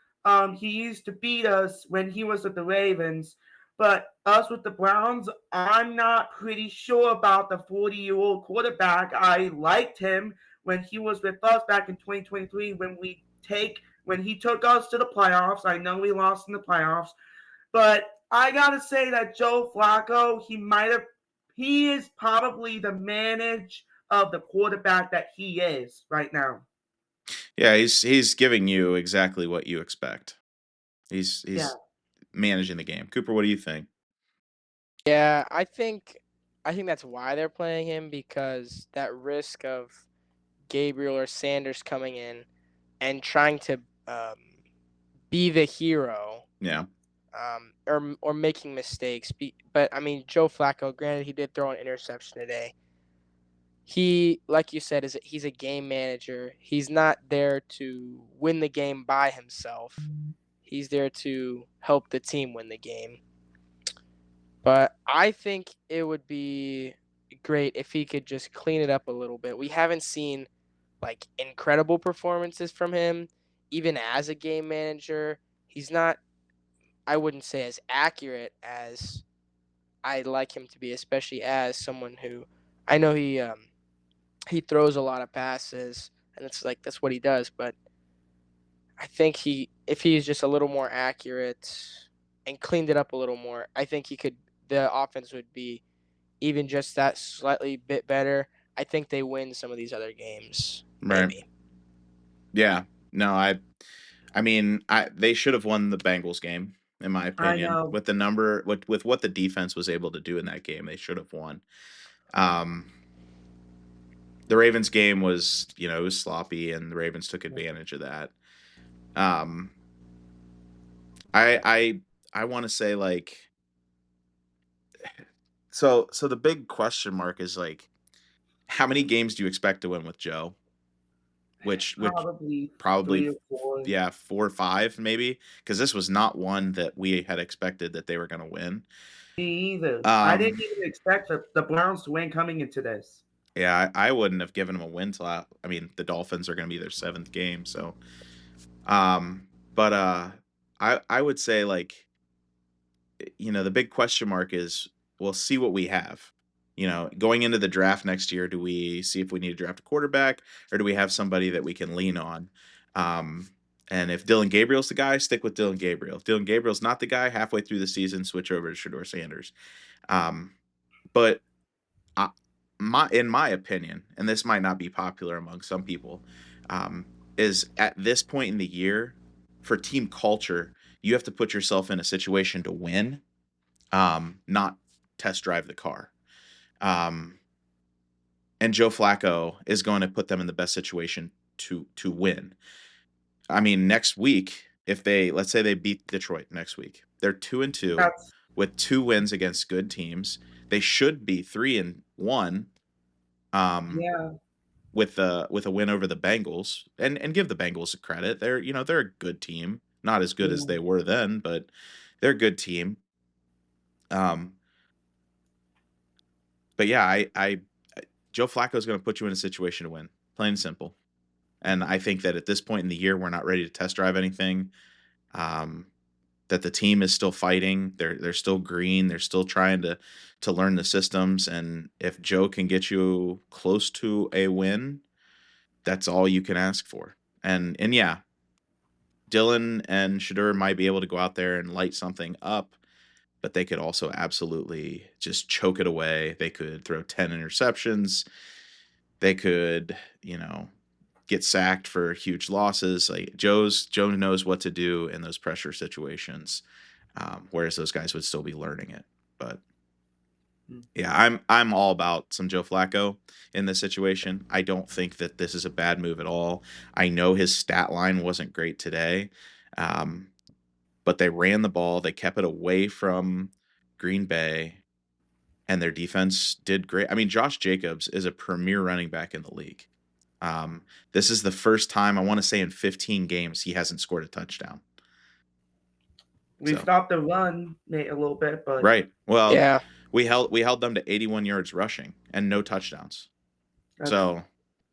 he used to beat us when he was with the Ravens. But us with the Browns, I'm not pretty sure about the 40-year-old quarterback. I liked him when he was with us back in 2023 when he took us to the playoffs. I know we lost in the playoffs, but I gotta say that Joe Flacco, he is probably the manage of the quarterback that he is right now. Yeah, he's giving you exactly what you expect. He's managing the game. Cooper, what do you think? Yeah, I think that's why they're playing him, because that risk of Gabriel or Sanders coming in and trying to be the hero. Yeah. Or making mistakes. But I mean, Joe Flacco, granted, he did throw an interception today. He, like you said, he's a game manager. He's not there to win the game by himself. He's there to help the team win the game. But I think it would be great if he could just clean it up a little bit. We haven't seen like incredible performances from him, even as a game manager. He's not, I wouldn't say, as accurate as I'd like him to be, especially as someone who I know he throws a lot of passes, and it's like that's what he does. But I think if he's just a little more accurate and cleaned it up a little more, I think the offense would be even just that slightly bit better. I think they win some of these other games. Maybe. Right. Yeah. No, I mean, they should have won the Bengals game. in my I opinion. know. With the number with what the defense was able to do in that game, they should have won. Um, the Ravens game was, it was sloppy, and the Ravens took advantage of that. Um, I want to say, like, so the big question mark is, like, how many games do you expect to win with Joe? Which Probably probably, 3 or 4. yeah, 4 or 5 maybe, because this was not one that we had expected that they were going to win. Me either. I Um, didn't even expect the Browns to win coming into this. yeah, I wouldn't have given them a win till I mean, the Dolphins are going to be their 7th game, so but I would say, like, the big question mark is we'll see what we have. Going into the draft next year, do we see if we need to draft a quarterback, or do we have somebody that we can lean on? And if Dylan Gabriel's the guy, stick with Dylan Gabriel. If Dylan Gabriel's not the guy, halfway through the season, switch over to Shedeur Sanders. But I, in my opinion, and this might not be popular among some people, is at this point in the year, for team culture, you have to put yourself in a situation to win, not test drive the car. And Joe Flacco is going to put them in the best situation to win. I mean, next week, if let's say they beat Detroit next week, they're 2-2 That's with 2 wins against good teams. They should be 3-1. yeah. With a win over the Bengals, and give the Bengals credit. They're a good team, not as good as Yeah. they were then, but they're a good team. But yeah, Joe Flacco is going to put you in a situation to win, plain and simple. And I think that at this point in the year, we're not ready to test drive anything. That the team is still fighting. They're still green. They're still trying to learn the systems. And if Joe can get you close to a win, that's all you can ask for. And yeah, Dylan and Shedeur might be able to go out there and light something up, but they could also absolutely just choke it away. They could throw 10 interceptions. They could, get sacked for huge losses. Like Joe knows what to do in those pressure situations, whereas those guys would still be learning it. But yeah, I'm all about some Joe Flacco in this situation. I don't think that this is a bad move at all. I know his stat line wasn't great today, but they ran the ball. They kept it away from Green Bay, and their defense did great. I mean, Josh Jacobs is a premier running back in the league. This is the first time, I want to say, in 15 games he hasn't scored a touchdown. We So, stopped the run a little bit, but right. Well, Yeah. we held them to 81 yards rushing and no touchdowns. that's So,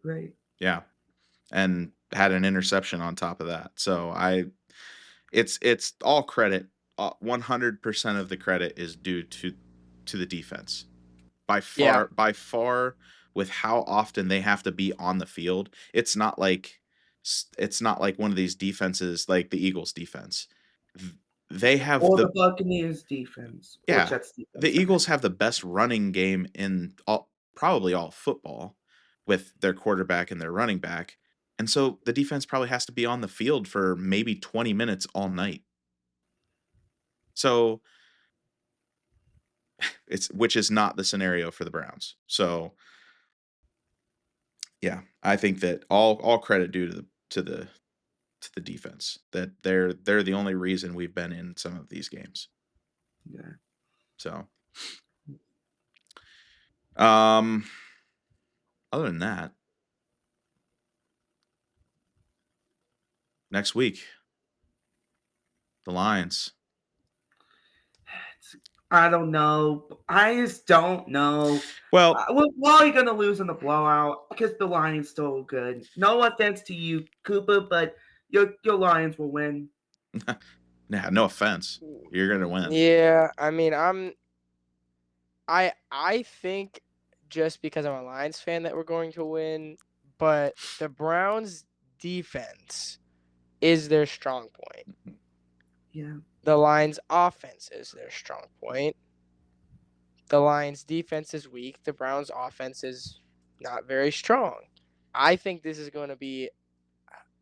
great. yeah, and had an interception on top of that. So it's all credit. 100% of the credit is due to the defense. By Yeah. far, with how often they have to be on the field. It's not like one of these defenses like the Eagles defense. They have Or the Buccaneers defense, or yeah, Jets the defense. Eagles have the best running game in probably all football, with their quarterback and their running back. And so the defense probably has to be on the field for maybe 20 minutes all night. So which is not the scenario for the Browns. So yeah, I think that all credit due to the defense, that they're the only reason we've been in some of these games. Yeah. So other than that, next week, the Lions. I don't know. I just don't know. Well, We're probably going to lose in the blowout because the Lions still good. No offense to you, Cooper, but your Lions will win. yeah, no offense. You're gonna win. Yeah. I mean, I think just because I'm a Lions fan that we're going to win, but the Browns defense is their strong point. Yeah. The Lions offense is their strong point. The Lions defense is weak. The Browns offense is not very strong. I think this is going to be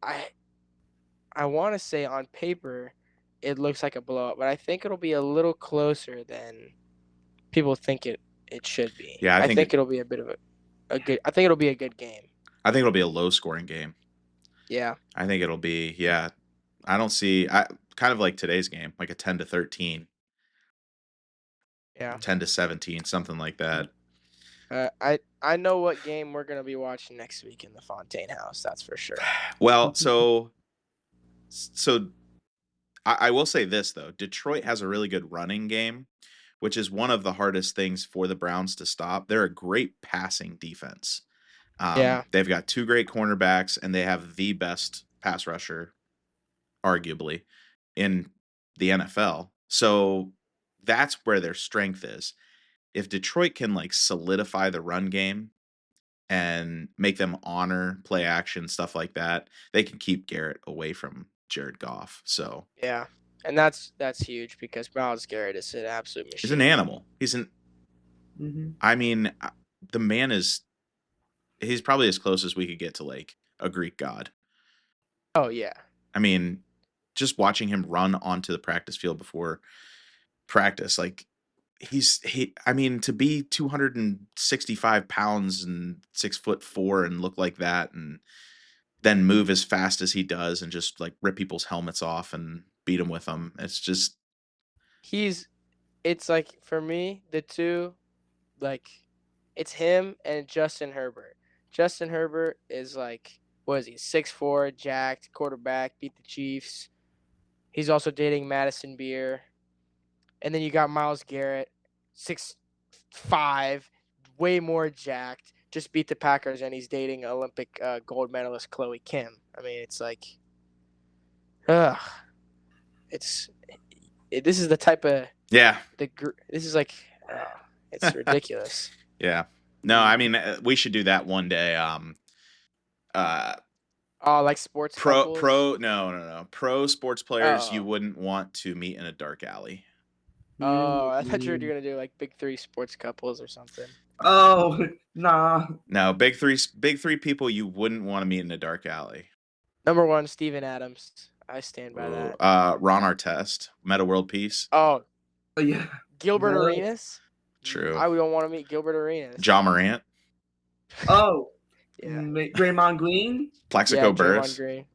I want to say on paper it looks like a blowout, but I think it'll be a little closer than people think it should be. Yeah, I think it'll be a bit of a good. I think it'll be a good game. I think it'll be a low scoring game. Yeah. I think it'll be I don't see kind of like today's game, like a 10-13, Yeah. 10-17, something like that. I know what game we're gonna be watching next week in the Fontaine House. That's for sure. Well, so I will say this though, Detroit has a really good running game, which is one of the hardest things for the Browns to stop. They're a great passing defense. Yeah. They've got 2 great cornerbacks, and they have the best pass rusher, arguably, in the NFL. So that's where their strength is. If Detroit can like solidify the run game and make them honor play action, stuff like that, they can keep Garrett away from Jared Goff. So Yeah. And that's huge because Myles Garrett is an absolute machine. he's an animal. Mm-hmm. I mean, the man he's probably as close as we could get to like a Greek god. Oh yeah. I mean, just watching him run onto the practice field before practice, like I mean, to be 265 pounds and 6'4" and look like that, and then move as fast as he does and just like rip people's helmets off and beat them with them. It's just it's like for me, the two, like it's him and Justin Herbert. Justin Herbert is like, what is he? 6'4", jacked, quarterback, beat the Chiefs. He's also dating Madison Beer. And then you got Myles Garrett, 6'5", way more jacked, just beat the Packers, and he's dating Olympic gold medalist Chloe Kim. I mean, it's like, this is the type of this is like, it's ridiculous. Yeah. No, I mean, we should do that one day. Like sports couples? No. Pro sports players you wouldn't want to meet in a dark alley. Oh, I thought you were gonna do like big 3 sports couples or something. Oh, nah. No, big three people you wouldn't want to meet in a dark alley. Number 1, Steven Adams. I stand by that. Ron Artest, Meta World Peace. Oh, yeah. Gilbert Arenas. True. I don't want to meet Gilbert Arenas. Ja Morant. Oh, yeah. Draymond Green. Plaxico Burress. Green.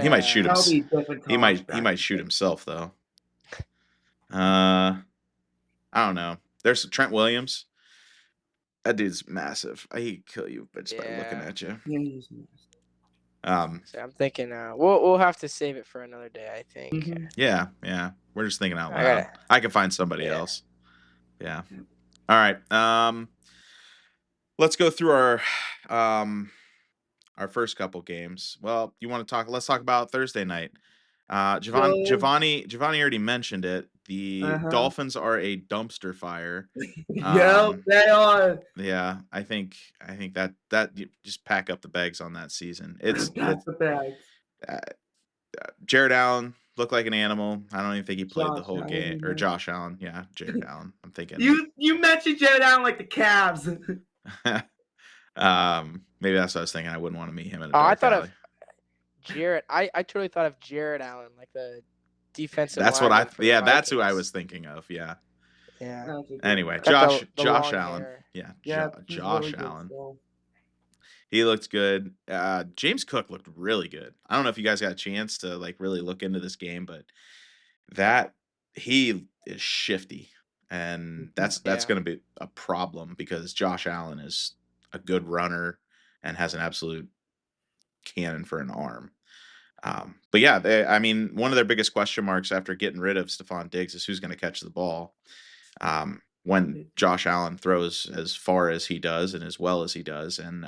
He might shoot himself. He might shoot him. himself though. I don't know. There's Trent Williams. That dude's massive. He'd kill you just by looking at you. Yeah, he's massive. So I'm thinking we'll have to save it for another day, I think. Mm-hmm. Yeah. We're just thinking out loud. I can find somebody else. Yeah. All right. Let's go through our first couple games. Well, let's talk about Thursday night. Giovanni already mentioned it. The Dolphins are a dumpster fire. Yeah, they are. Yeah, I think that you just pack up the bags on that season. It's the bags. Jared Allen looked like an animal. I don't even think he played the whole game. Or Josh Allen. Yeah, Jared Allen. I'm thinking. You mentioned Jared Allen like the Cavs. Maybe that's what I was thinking. I wouldn't want to meet him in a dark I thought alley. of Jared. I totally thought of Jared Allen, like the defensive. That's what that's who I was thinking of. Yeah. Yeah. Anyway, Josh Allen. Hair. Yeah, Josh really Allen. He looked good. James Cook looked really good. I don't know if you guys got a chance to like really look into this game, but he is shifty, and that's going to be a problem because Josh Allen is a good runner and has an absolute cannon for an arm. But yeah, one of their biggest question marks after getting rid of Stephon Diggs is who's going to catch the ball. When Josh Allen throws as far as he does and as well as he does, and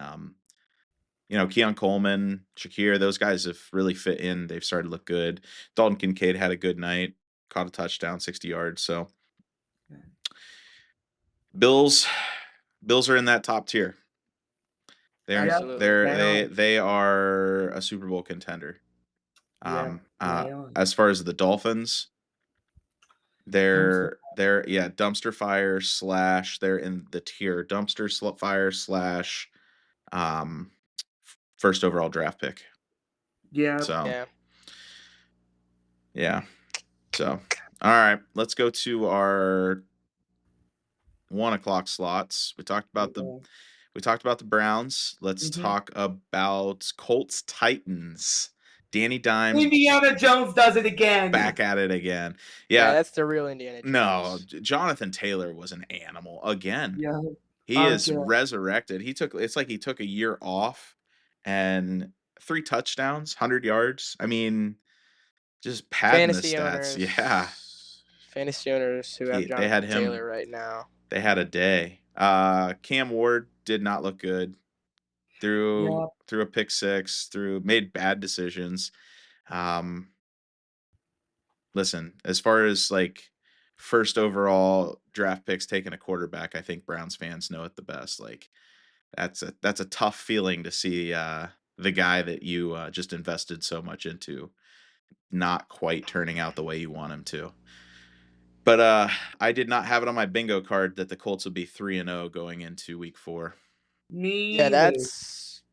Keon Coleman, Shakir, those guys have really fit in. They've started to look good. Dalton Kincaid had a good night, caught a touchdown, 60 yards. So Bills are in that top tier. They are a Super Bowl contender. As far as the Dolphins, they're dumpster fire / they're in the tier dumpster fire / first overall draft pick. Yeah. So Yeah. So, all right, let's go to our 1 o'clock slots. Yeah. We talked about the Browns. Let's Mhm. talk about Colts Titans. Danny Dimes Indiana Jones does it again. back at it again. Yeah, Yeah, that's the real Indiana no, Jones. Jonathan Taylor was an animal again. Yeah. He is Again. resurrected. It's like he took a year off and 3 touchdowns, 100 yards. I mean, just padding the stats. Yeah. Fantasy owners who have They had Jonathan him. Taylor right now. They had a day. Cam Ward did not look good. Yeah. Threw a pick six. Made bad decisions. Um, Listen, as far as like first overall draft picks taking a quarterback, I think Browns fans know it the best. Like that's a tough feeling to see the guy that you just invested so much into not quite turning out the way you want him to. But I did not have it on my bingo card that the Colts would be 3-0 going into week 4. Me Yeah, either.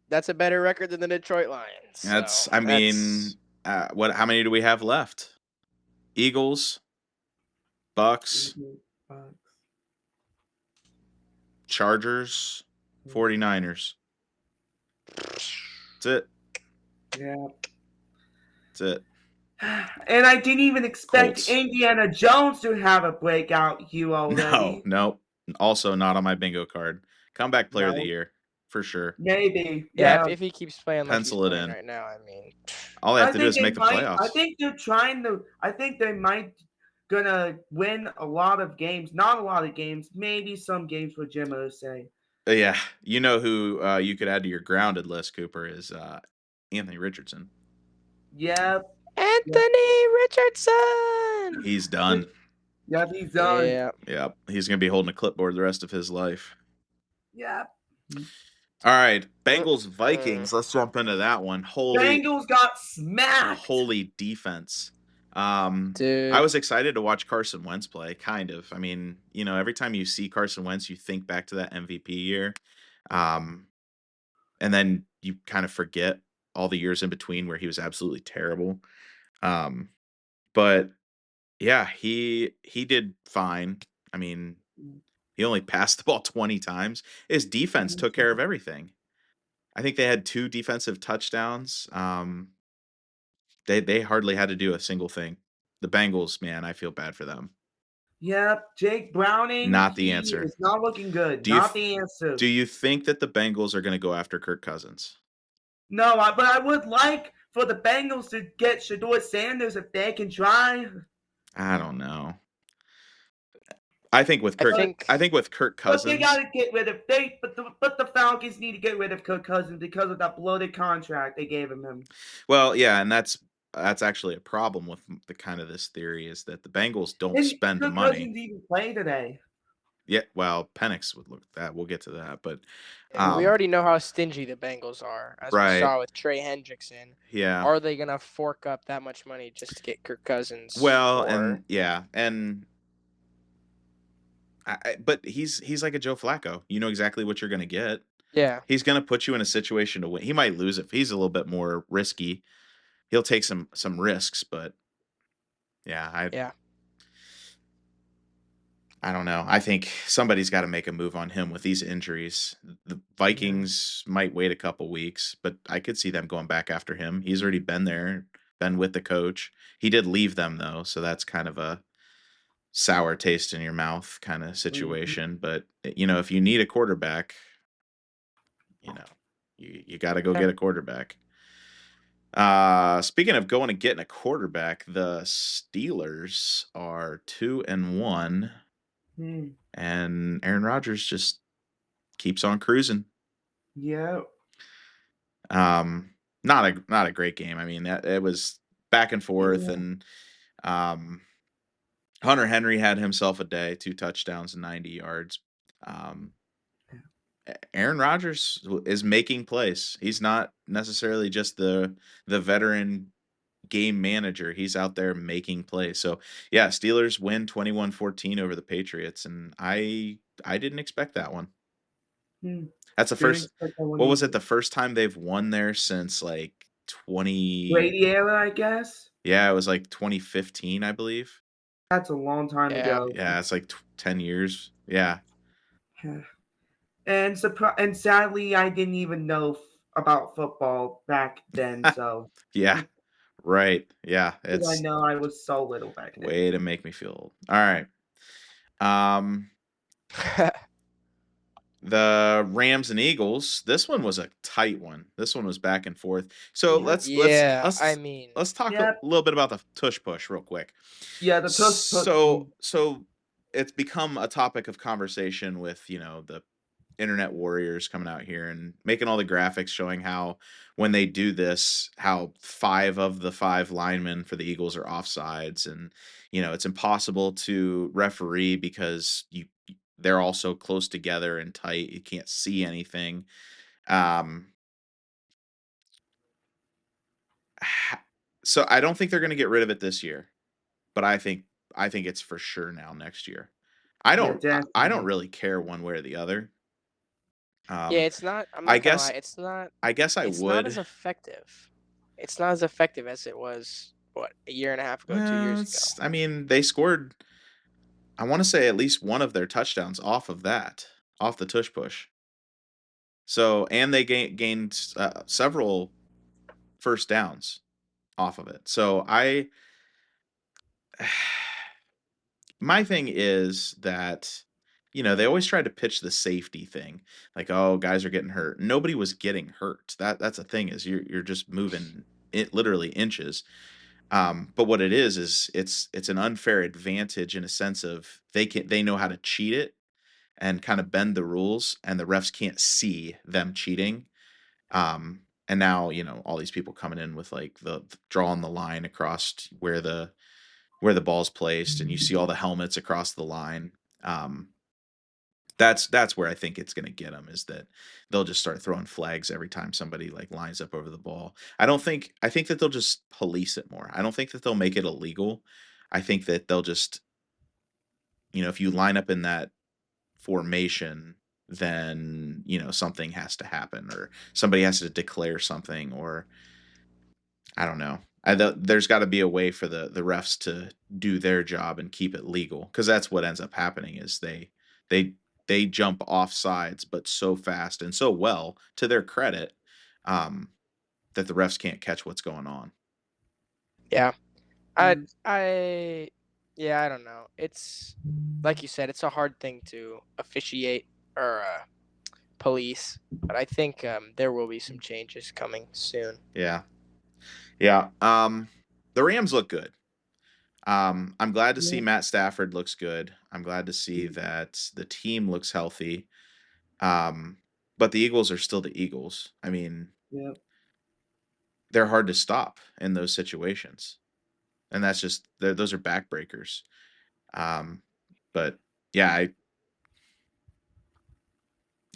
that's a better record than the Detroit Lions. So I that's mean, how many do we have left? Eagles, Bucks, Mhm. Bucks. Chargers, 49ers. That's it. Yeah. That's it. And I didn't even expect Colts. Indiana Jones to have a breakout year already. No. Also not on my bingo card. Comeback player of the No, year for sure. maybe. yeah. Yeah. If he keeps playing like he's Pencil it playing in. right now, I mean, All they have I to do think is they make the might. I playoffs. think they're trying to. I think they might gonna win a lot of games. Not a lot of games. Maybe some games for Jimmo to say. Yeah, you know who you could add to your grounded list, Cooper, is Anthony Richardson. Yep. Anthony Richardson. He's done. Yep. He's done. Yeah. Yep, he's gonna be holding a clipboard the rest of his life. Yep. All right, Bengals Vikings. Let's jump into that one. Bengals got smacked. Holy defense. Dude. I was excited to watch Carson Wentz play, kind of. I mean, every time you see Carson Wentz, you think back to that MVP year. And then you kind of forget all the years in between where he was absolutely terrible. But yeah, he did fine. I mean, he only passed the ball 20 times. His defense took care of everything. I think they had 2 defensive touchdowns. They hardly had to do a single thing. The Bengals, man, I feel bad for them. Yep. Jake Browning. Not the He answer. is not looking good. Do you Not the answer. Do you think that the Bengals are going to go after Kirk Cousins? No, but I would like for the Bengals to get Shador Sanders if they can try. I don't know. I think with Kirk But Cousins, they gotta get rid of but the Falcons need to get rid of Kirk Cousins because of that bloated contract they gave him. well, yeah, and that's actually a problem with the kind of this theory is that the Bengals don't And spend Kirk money. Cousins even play today. Yeah, well, Penix would look at that. We'll get to that, but We already know how stingy the Bengals are, as we saw with Trey Hendrickson. Yeah. Are they gonna fork up that much money just to get Kirk Cousins? Well, and yeah, and but he's like a Joe Flacco. You know exactly what you're going to get. Yeah. He's going to put you in a situation to win. He might lose if he's a little bit more risky. He'll take some risks, but yeah, I don't know. I think somebody's got to make a move on him with these injuries. The Vikings might wait a couple weeks, but I could see them going back after him. He's already been there, been with the coach. He did leave them though, so that's kind of a sour taste in your mouth kind of situation. But if you need a quarterback, you got to go get a quarterback. Speaking of going and getting a quarterback, the Steelers are 2-1, and Aaron Rodgers just keeps on cruising. Yeah. Not a great game. I mean, it was back and forth, and Hunter Henry had himself a day, 2 touchdowns and 90 yards. Aaron Rodgers is making plays. He's not necessarily just the veteran game manager. He's out there making plays. So, yeah, Steelers win 21-14 over the Patriots, and I didn't expect that one. That's the first. What was it? The first time they've won there since like Brady era, I guess. Yeah, it was like 2015, I believe. That's a long time Yeah. ago. Yeah, it's like 10 years. Yeah. And sadly, I didn't even know about football back then. So Yeah. Right. Yeah. because I It's know I was so little back then. way to make me feel old. All right. The Rams and Eagles. This one was a tight one. This one was back and forth. So Yeah. let's Yeah, I mean, let's talk a Yep. little bit about the tush push real quick. Yeah, the tush push. So it's become a topic of conversation with the internet warriors coming out here and making all the graphics showing how when they do this, how 5 of the 5 linemen for the Eagles are offsides, and it's impossible to referee because they're all so close together and tight, you can't see anything. Um, so I don't think they're going to get rid of it this year, but I think it's for sure now next year. I Yeah, don't definitely. really care one way or the other. yeah, Um, it's not. I'm I not gonna lie. guess It's not. I guess I It's not would. as effective. It's not as effective as it was. What, a year and a half ago, 2 years ago? I mean, they scored, I want to say, at least one of their touchdowns off of that, off the tush push. So, and they gained several first downs off of it. So, my thing is that, they always try to pitch the safety thing, like, oh, guys are getting hurt. Nobody was getting hurt. That's the thing, is you're just moving it literally inches. But what it is it's an unfair advantage in a sense of they know how to cheat it and kind of bend the rules, and the refs can't see them cheating. And now, all these people coming in with like the drawing the line across where the ball's placed, and you see all the helmets across the line. Um, that's where I think it's going to get them, is that they'll just start throwing flags every time somebody like lines up over the ball. I think that they'll just police it more. I don't think that they'll make it illegal. I think that they'll just, if you line up in that formation, then, something has to happen, or somebody has to declare something, or I don't know. There's got to be a way for the refs to do their job and keep it legal, because that's what ends up happening is they they jump off sides, but so fast and so well, to their credit, um, that the refs can't catch what's going on. Yeah. I Mm. I yeah, I don't know. It's like you said, it's a hard thing to officiate or police, but I think there will be some changes coming soon. Yeah, yeah. The Rams look good. I'm glad to see Yeah. Matt Stafford looks good. I'm glad to see that the team looks healthy. Um, but the Eagles are still the Eagles. I mean, Yeah. they're hard to stop in those situations, and that's just those are backbreakers. Um, but yeah,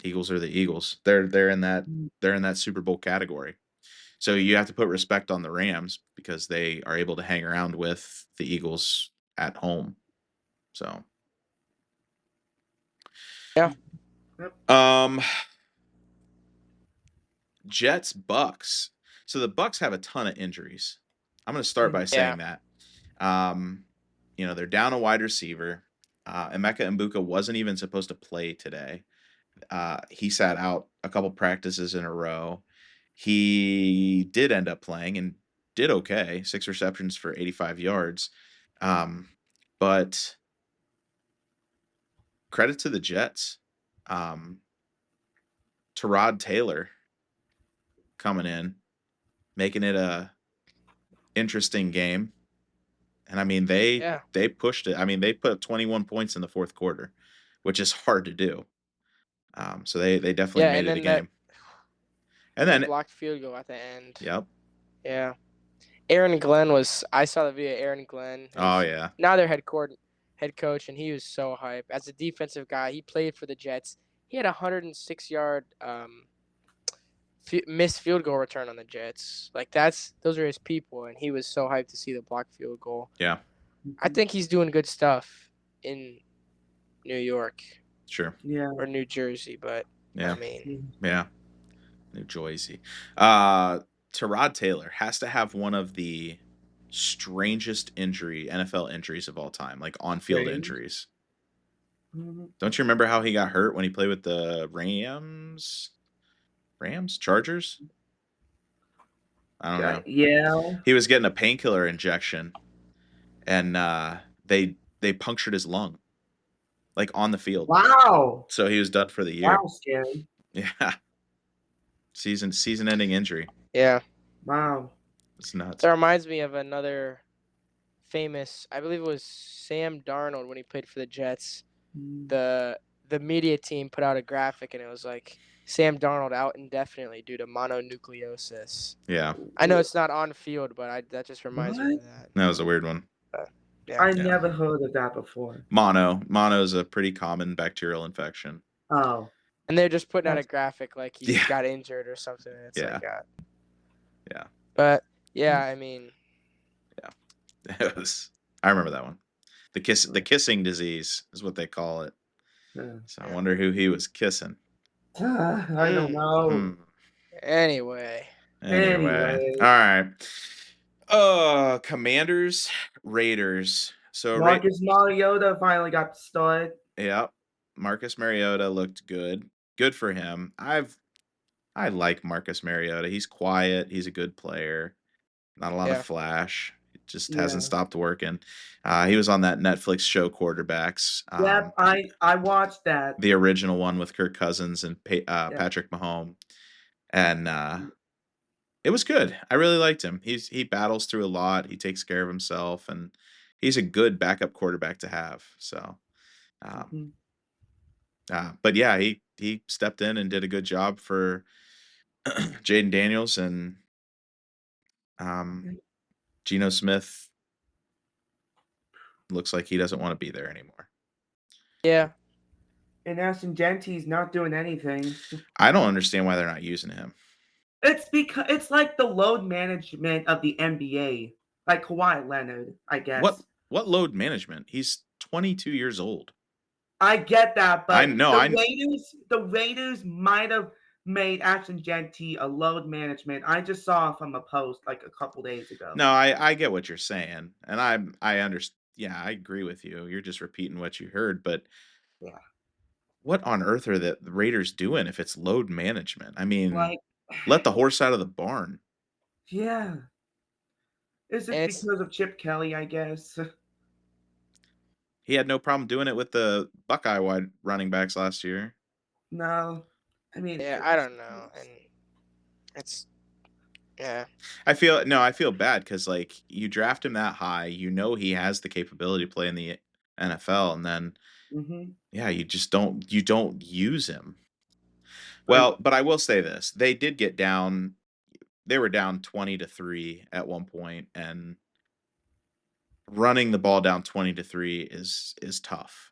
Eagles are the Eagles. Mm. They're in that Super Bowl category. So you have to put respect on the Rams because they are able to hang around with the Eagles at home. So, Yeah. Yep. Jets Bucks. So the Bucks have a ton of injuries. I'm going to start by saying that. They're down a wide receiver. Emeka Mbuka wasn't even supposed to play today. He sat out a couple practices in a row. He did end up playing and did okay, 6 receptions for 85 yards. But credit to the Jets. Tyrod Taylor coming in, making it a interesting game. And I mean, Yeah. they pushed it. I mean, they put up 21 points in the fourth quarter, which is hard to do. So they definitely Yeah, made and it a then that game. And that then, blocked field goal at the end. yep. Yeah. Aaron Glenn I saw the video. Aaron Glenn Oh is yeah. now their head coach, and he was so hype. As a defensive guy, he played for the Jets. He had a 106-yard missed field goal return on the Jets. Like those are his people, and he was so hyped to see the blocked field goal. Yeah. I think he's doing good stuff in New York. Sure. Yeah. Or New Jersey, but yeah. I mean, yeah. New Jersey. Tyrod Taylor has to have one of the strangest NFL injuries of all time, like on-field Strange. injuries. Mhm. Don't you remember how he got hurt when he played with the Rams? Chargers? I don't know. Yeah. He was getting a painkiller injection, and they punctured his lung, like on the field. Wow. So he was done for the year. Wow, scary. Yeah, season-ending injury. Yeah. Wow. It's nuts. That reminds me of another famous. I believe it was Sam Darnold when he played for the Jets. Mm. The media team put out a graphic and it was like Sam Darnold out indefinitely due to mononucleosis. Yeah, I know it's not on field, but that just reminds me What? of that. that was a weird one. Yeah. I Yeah. never heard of that before. Mono is a pretty common bacterial infection. Oh. And they're just putting out a graphic like he Yeah. got injured or something. And it's Yeah. like Yeah. But yeah, I mean, It was. I remember that one. The kissing disease is what they call it. Yeah. So I wonder who he was kissing. I don't know. Hmm. anyway. Anyway. All right. Commanders, Raiders. So Marcus Mariota finally got to start. yeah, Marcus Mariota looked good. Good for him. I like Marcus Mariota. He's quiet. He's a good player. Not a lot of flash. It just hasn't Yeah. stopped working. He was on that Netflix show Quarterbacks. Yep, I watched that. The original one with Kirk Cousins and Patrick Mahomes. And it was good. I really liked him. He battles through a lot. He takes care of himself, and he's a good backup quarterback to have. So, Mhm. but yeah, he stepped in and did a good job for Jaden Daniels and Geno Smith. Looks like he doesn't want to be there anymore. Yeah. And Ashton Genty's not doing anything. I don't understand why they're not using him. It's because it's like the load management of the NBA, like Kawhi Leonard, I guess. What load management? He's 22 years old. I get that, but I know. The Raiders might have made Ashton Genty a load management. I just saw from a post like a couple days ago. No, I get what you're saying, and I understand. Yeah, I agree with you. You're just repeating what you heard, but Yeah. what on earth are the Raiders doing if it's load management? I mean, Like, let the horse out of the barn. yeah. Is it It's- because of Chip Kelly, I guess? He had no problem doing it with the Buckeye wide running backs last year. No. I mean, Yeah, I don't know. And it's I feel bad because like you draft him that high, you know he has the capability to play in the NFL, and then yeah, you just don't use him. Well, but I will say this: they did get down. They were down 20-3 at one point, and running the ball down 20-3 is tough.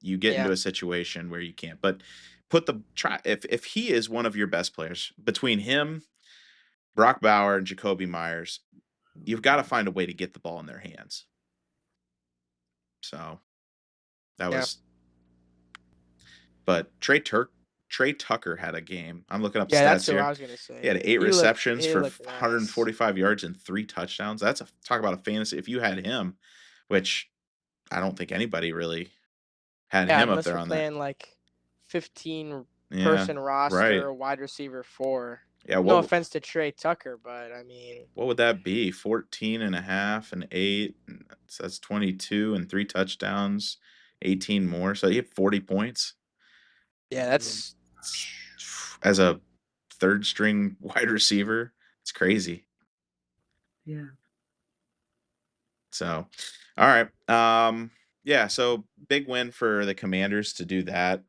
You get into a situation where you can't. But if he is one of your best players between him, Brock Bauer, and Jacoby Myers, you've got to find a way to get the ball in their hands. So that was. But Trey Tucker had a game. I'm looking up stats that's here. what I was gonna say. He had 8 receptions for looked 145 yards and 3 touchdowns. That's talk about a fantasy. If you had him, which I don't think anybody really had him up there on that. Playing like 15 person roster, wide receiver 4. Yeah, no offense to Trey Tucker, but I mean, what would that be? 14 and a half and 8. So that's 22 and 3 touchdowns, 18 more. So he had 40 points. Yeah, that's as a third string wide receiver. It's crazy. Yeah. So, all right. Yeah, so big win for the Commanders to do that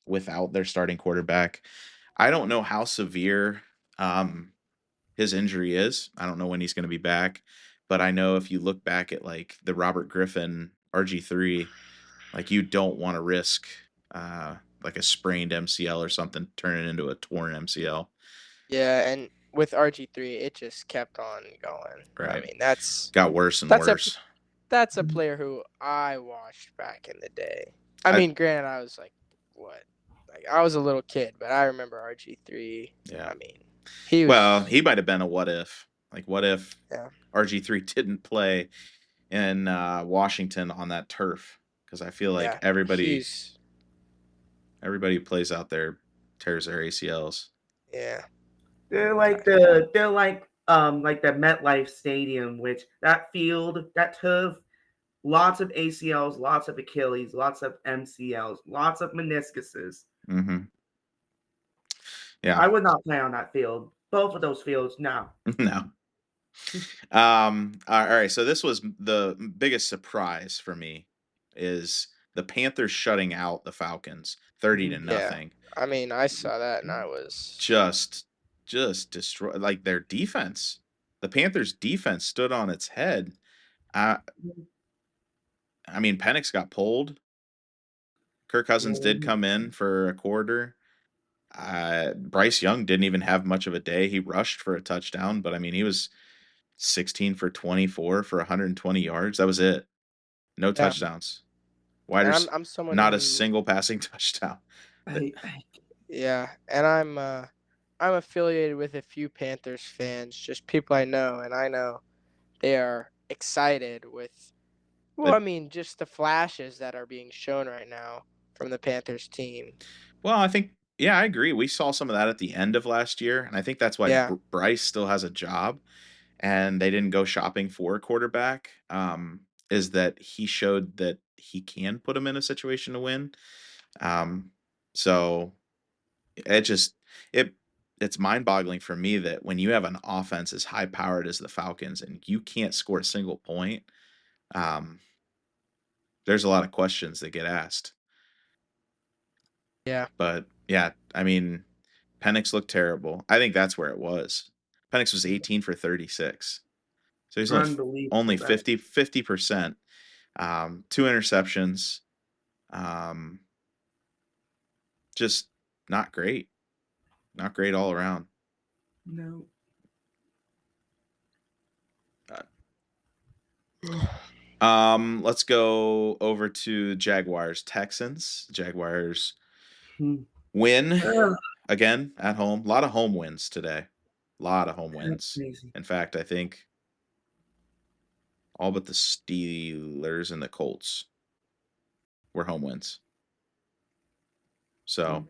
without their starting quarterback. I don't know how severe his injury is. I don't know when he's going to be back, but I know if you look back at like the Robert Griffin RG3, like you don't want to risk like a sprained MCL or something turning into a torn MCL. Yeah, and with RG3, it just kept on going. Right. I mean, that's got worse and worse. That's a player who I watched back in the day. I mean, granted, I was like, what? Like I was a little kid, but I remember RG3. Yeah. I mean, He was. Well, he might have been a what if. Like, what if Yeah. RG3 didn't play in Washington on that turf? Because I feel like Yeah. everybody He's. who plays out there tears their ACLs. Yeah. They're like the MetLife Stadium, which that field, that turf, lots of ACLs, lots of Achilles, lots of MCLs, lots of meniscuses. Mm-hmm. Yeah. I would not play on that field. Both of those fields, no. No. All right. So this was the biggest surprise for me is the Panthers shutting out the Falcons 30 to Mhm. Yeah. nothing. I mean, I saw that and I was. Just destroy like their defense. The Panthers defense stood on its head. I mean, Penix got pulled. Kirk Cousins did come in for a quarter. Bryce Young didn't even have much of a day. He rushed for a touchdown, but I mean, he was 16 for 24 for 120 yards. That was it. No Yeah. touchdowns. Wide And rec- I'm someone not a who. single passing touchdown. Yeah, and I'm affiliated with a few Panthers fans, just people I know, and I know they are excited with. Well, But- I mean, just the flashes that are being shown right now from the Panthers team. Well, I think, yeah, I agree. We saw some of that at the end of last year, and I think that's why Yeah. Bryce still has a job, and they didn't go shopping for a quarterback. Is that he showed that he can put him in a situation to win. So it's mind-boggling for me that when you have an offense as high-powered as the Falcons and you can't score a single point, there's a lot of questions that get asked. Yeah. But yeah, I mean, Penix looked terrible. I think that's where it was. Penix was 18 for 36. So he's only 50%. 2 interceptions. Just not great. Not great all around. No. Let's go over to Jaguars Texans. Jaguars win again at home. A lot of home wins today. A lot of home wins. In fact, I think all but the Steelers and the Colts were home wins. So,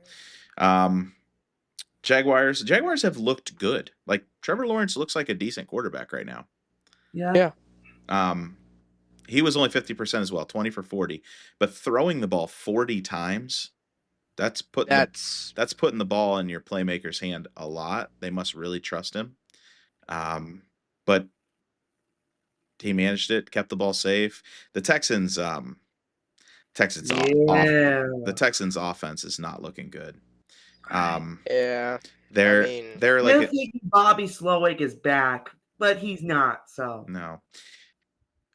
Jaguars have looked good. Like Trevor Lawrence looks like a decent quarterback right now. Yeah. He was only 50% as well, 20 for 40, but throwing the ball 40 times, that's putting the ball in your playmaker's hand a lot. They must really trust him. But he managed it, kept the ball safe. The Texans the Texans offense is not looking good. Yeah. They're like Bobby Slowick is back, but he's not. So no.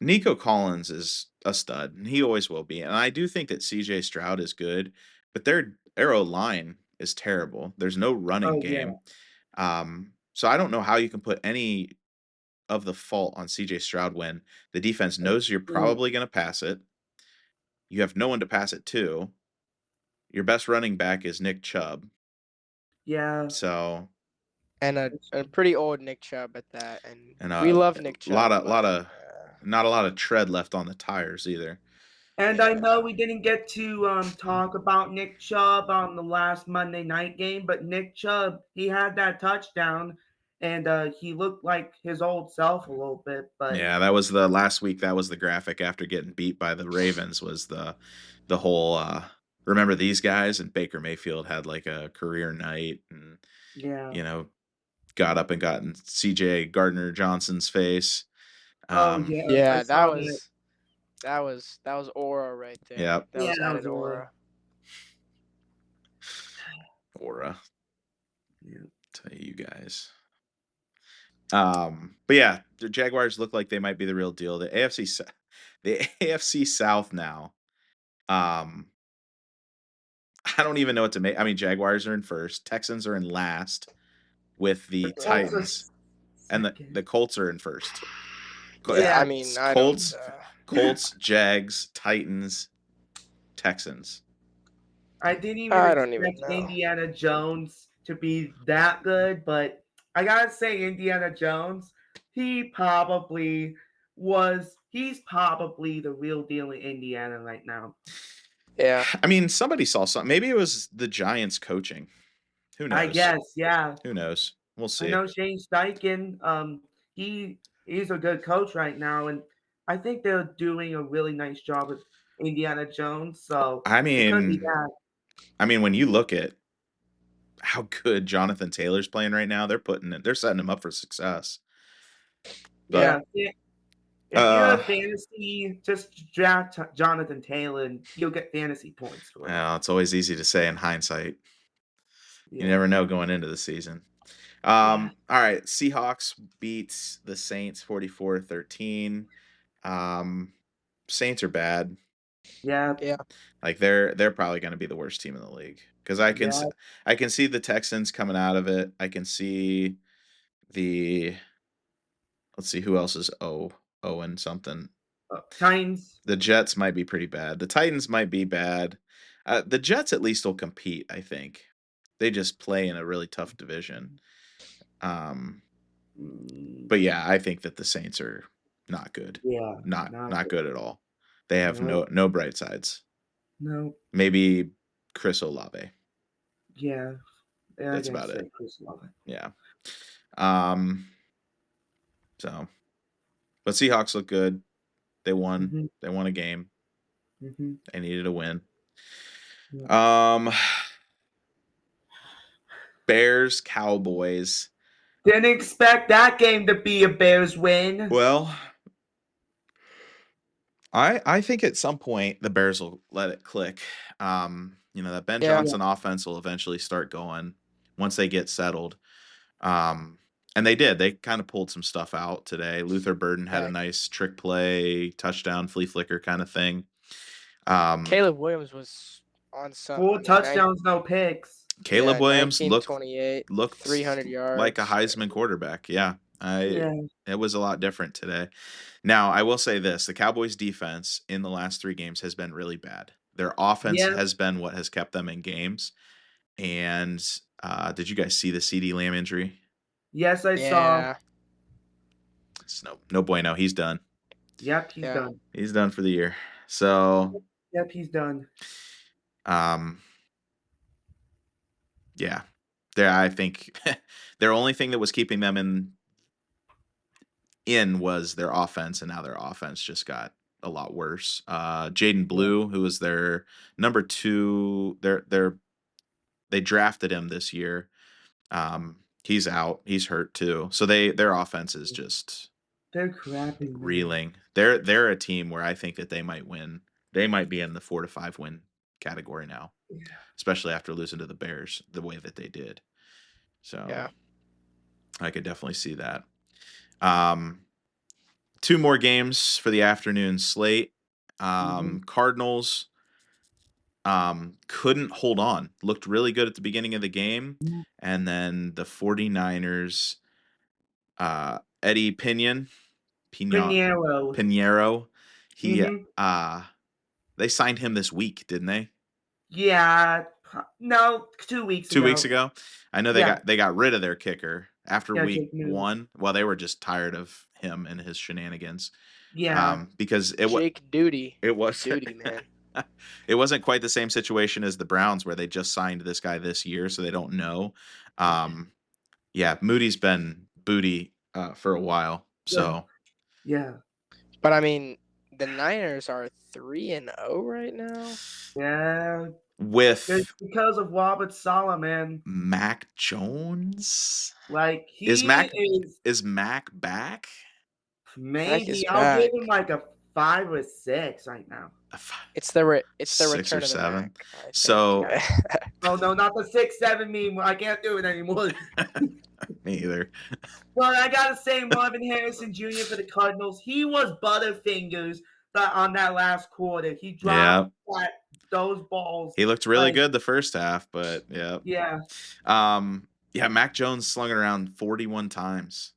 Nico Collins is a stud, and he always will be. And I do think that CJ Stroud is good, but their arrow line is terrible. There's no running game. So I don't know how you can put any of the fault on CJ Stroud when the defense knows you're probably going to pass it. You have no one to pass it to. Your best running back is Nick Chubb. Yeah. So and a pretty old Nick Chubb at that, and we love Nick Chubb. Not a lot of tread left on the tires either. And I know we didn't get to talk about Nick Chubb on the last Monday night game, but Nick Chubb, he had that touchdown, and he looked like his old self a little bit. But yeah, that was the last week. That was the graphic after getting beat by the Ravens. Was the whole remember these guys? And Baker Mayfield had like a career night, and got up and got in C.J. Gardner Johnson's face. That was aura right there. Yep. That was added aura. Aura. Yeah. Tell you guys. But yeah, the Jaguars look like they might be the real deal. The AFC South now. I don't even know what to make. I mean, Jaguars are in first, Texans are in last, with the Titans, and the Colts are in first. Yeah, I mean, Colts, Jags, Titans, Texans. I didn't even expect Indiana Jones to be that good, but I gotta say, Indiana Jones, he's probably the real deal in Indiana right now. Yeah. I mean, somebody saw something. Maybe it was the Giants coaching. Who I knows? guess, yeah. Who knows? We'll I see. know Shane Steichen, he's a good coach right now, and I think they're doing a really nice job with Indiana Jones, so I it could be mean, that. when you look at how good Jonathan Taylor's playing right now, they're setting him up for success. But Yeah. If you're a fantasy, just draft Jonathan Taylor and you'll get fantasy points for it. well, it's always easy to say in hindsight. You Yeah. never know going into the season. Yeah. All right, Seahawks beats the Saints 44-13. Saints are bad. Yeah. Yeah. Like they're probably going to be the worst team in the league because I can see the Texans coming out of it. I can see let's see who else is 0 and something. Titans. The Jets might be pretty bad. The Titans might be bad. The Jets at least will compete, I think. They just play in a really tough division. But yeah, I think that the Saints are not good. Yeah. Not good at all. They have No. no bright sides. No. Maybe Chris Olave. Yeah. That's about it. Chris Olave. Yeah. So, but Seahawks look good. They won. Mhm. They won a game. Mhm. They needed a win. Yeah. Bears, Cowboys. Didn't expect that game to be a Bears win. Well, I think at some point the Bears will let it click. That Ben Johnson offense will eventually start going once they get settled. And they did. They kind of pulled some stuff out today. Luther Burden had a nice trick play, touchdown, flea flicker kind of thing. Caleb Williams was on some 4 touchdowns, no picks. Caleb Williams 28, looked 300 yards, like a Heisman quarterback. Yeah, it was a lot different today. Now, I will say this: the Cowboys' defense in the last 3 games has been really bad. Their offense has been what has kept them in games. And did you guys see the CeeDee Lamb injury? Yes, I saw. It's no bueno. He's done. Yep, he's done. He's done for the year. So. Yep, he's done. Yeah. I think their only thing that was keeping them in was their offense, and now their offense just got a lot worse. Jaden Blue, who was their number 2, they drafted him this year. He's out. He's hurt too. So their offense is just they're crappy. Reeling. They're a team where I think that they might win. They might be in the 4 to 5 win category now. Especially after losing to the Bears the way that they did. So I could definitely see that. 2 more games for the afternoon slate. Cardinals couldn't hold on. Looked really good at the beginning of the game. And then the 49ers, Eddie Pinheiro. They signed him this week, didn't they? Yeah. No, 2 weeks ago. 2 weeks ago? I know they got rid of their kicker after week 1. Well, they were just tired of him and his shenanigans. Yeah. Because Jake Duty. It was Duty, man. It wasn't quite the same situation as the Browns where they just signed this guy this year, so they don't know. Moody's been booty for a while. So yeah. But I mean, the Niners are 3-0 right now. Yeah. It's because of Robert Saleh, man. Mac Jones? Like is Mac back? Maybe I'll give him like a 5 or 6 right now. It's the return 6 or 7. Of the Mac, so oh no, not the 6-7 meme. I can't do it anymore. Me either. Well, I gotta say, Marvin Harrison Jr. for the Cardinals, he was butterfingers on that last quarter. He dropped those balls. He looked really good the first half, but yeah. Mac Jones slung it around 41 times.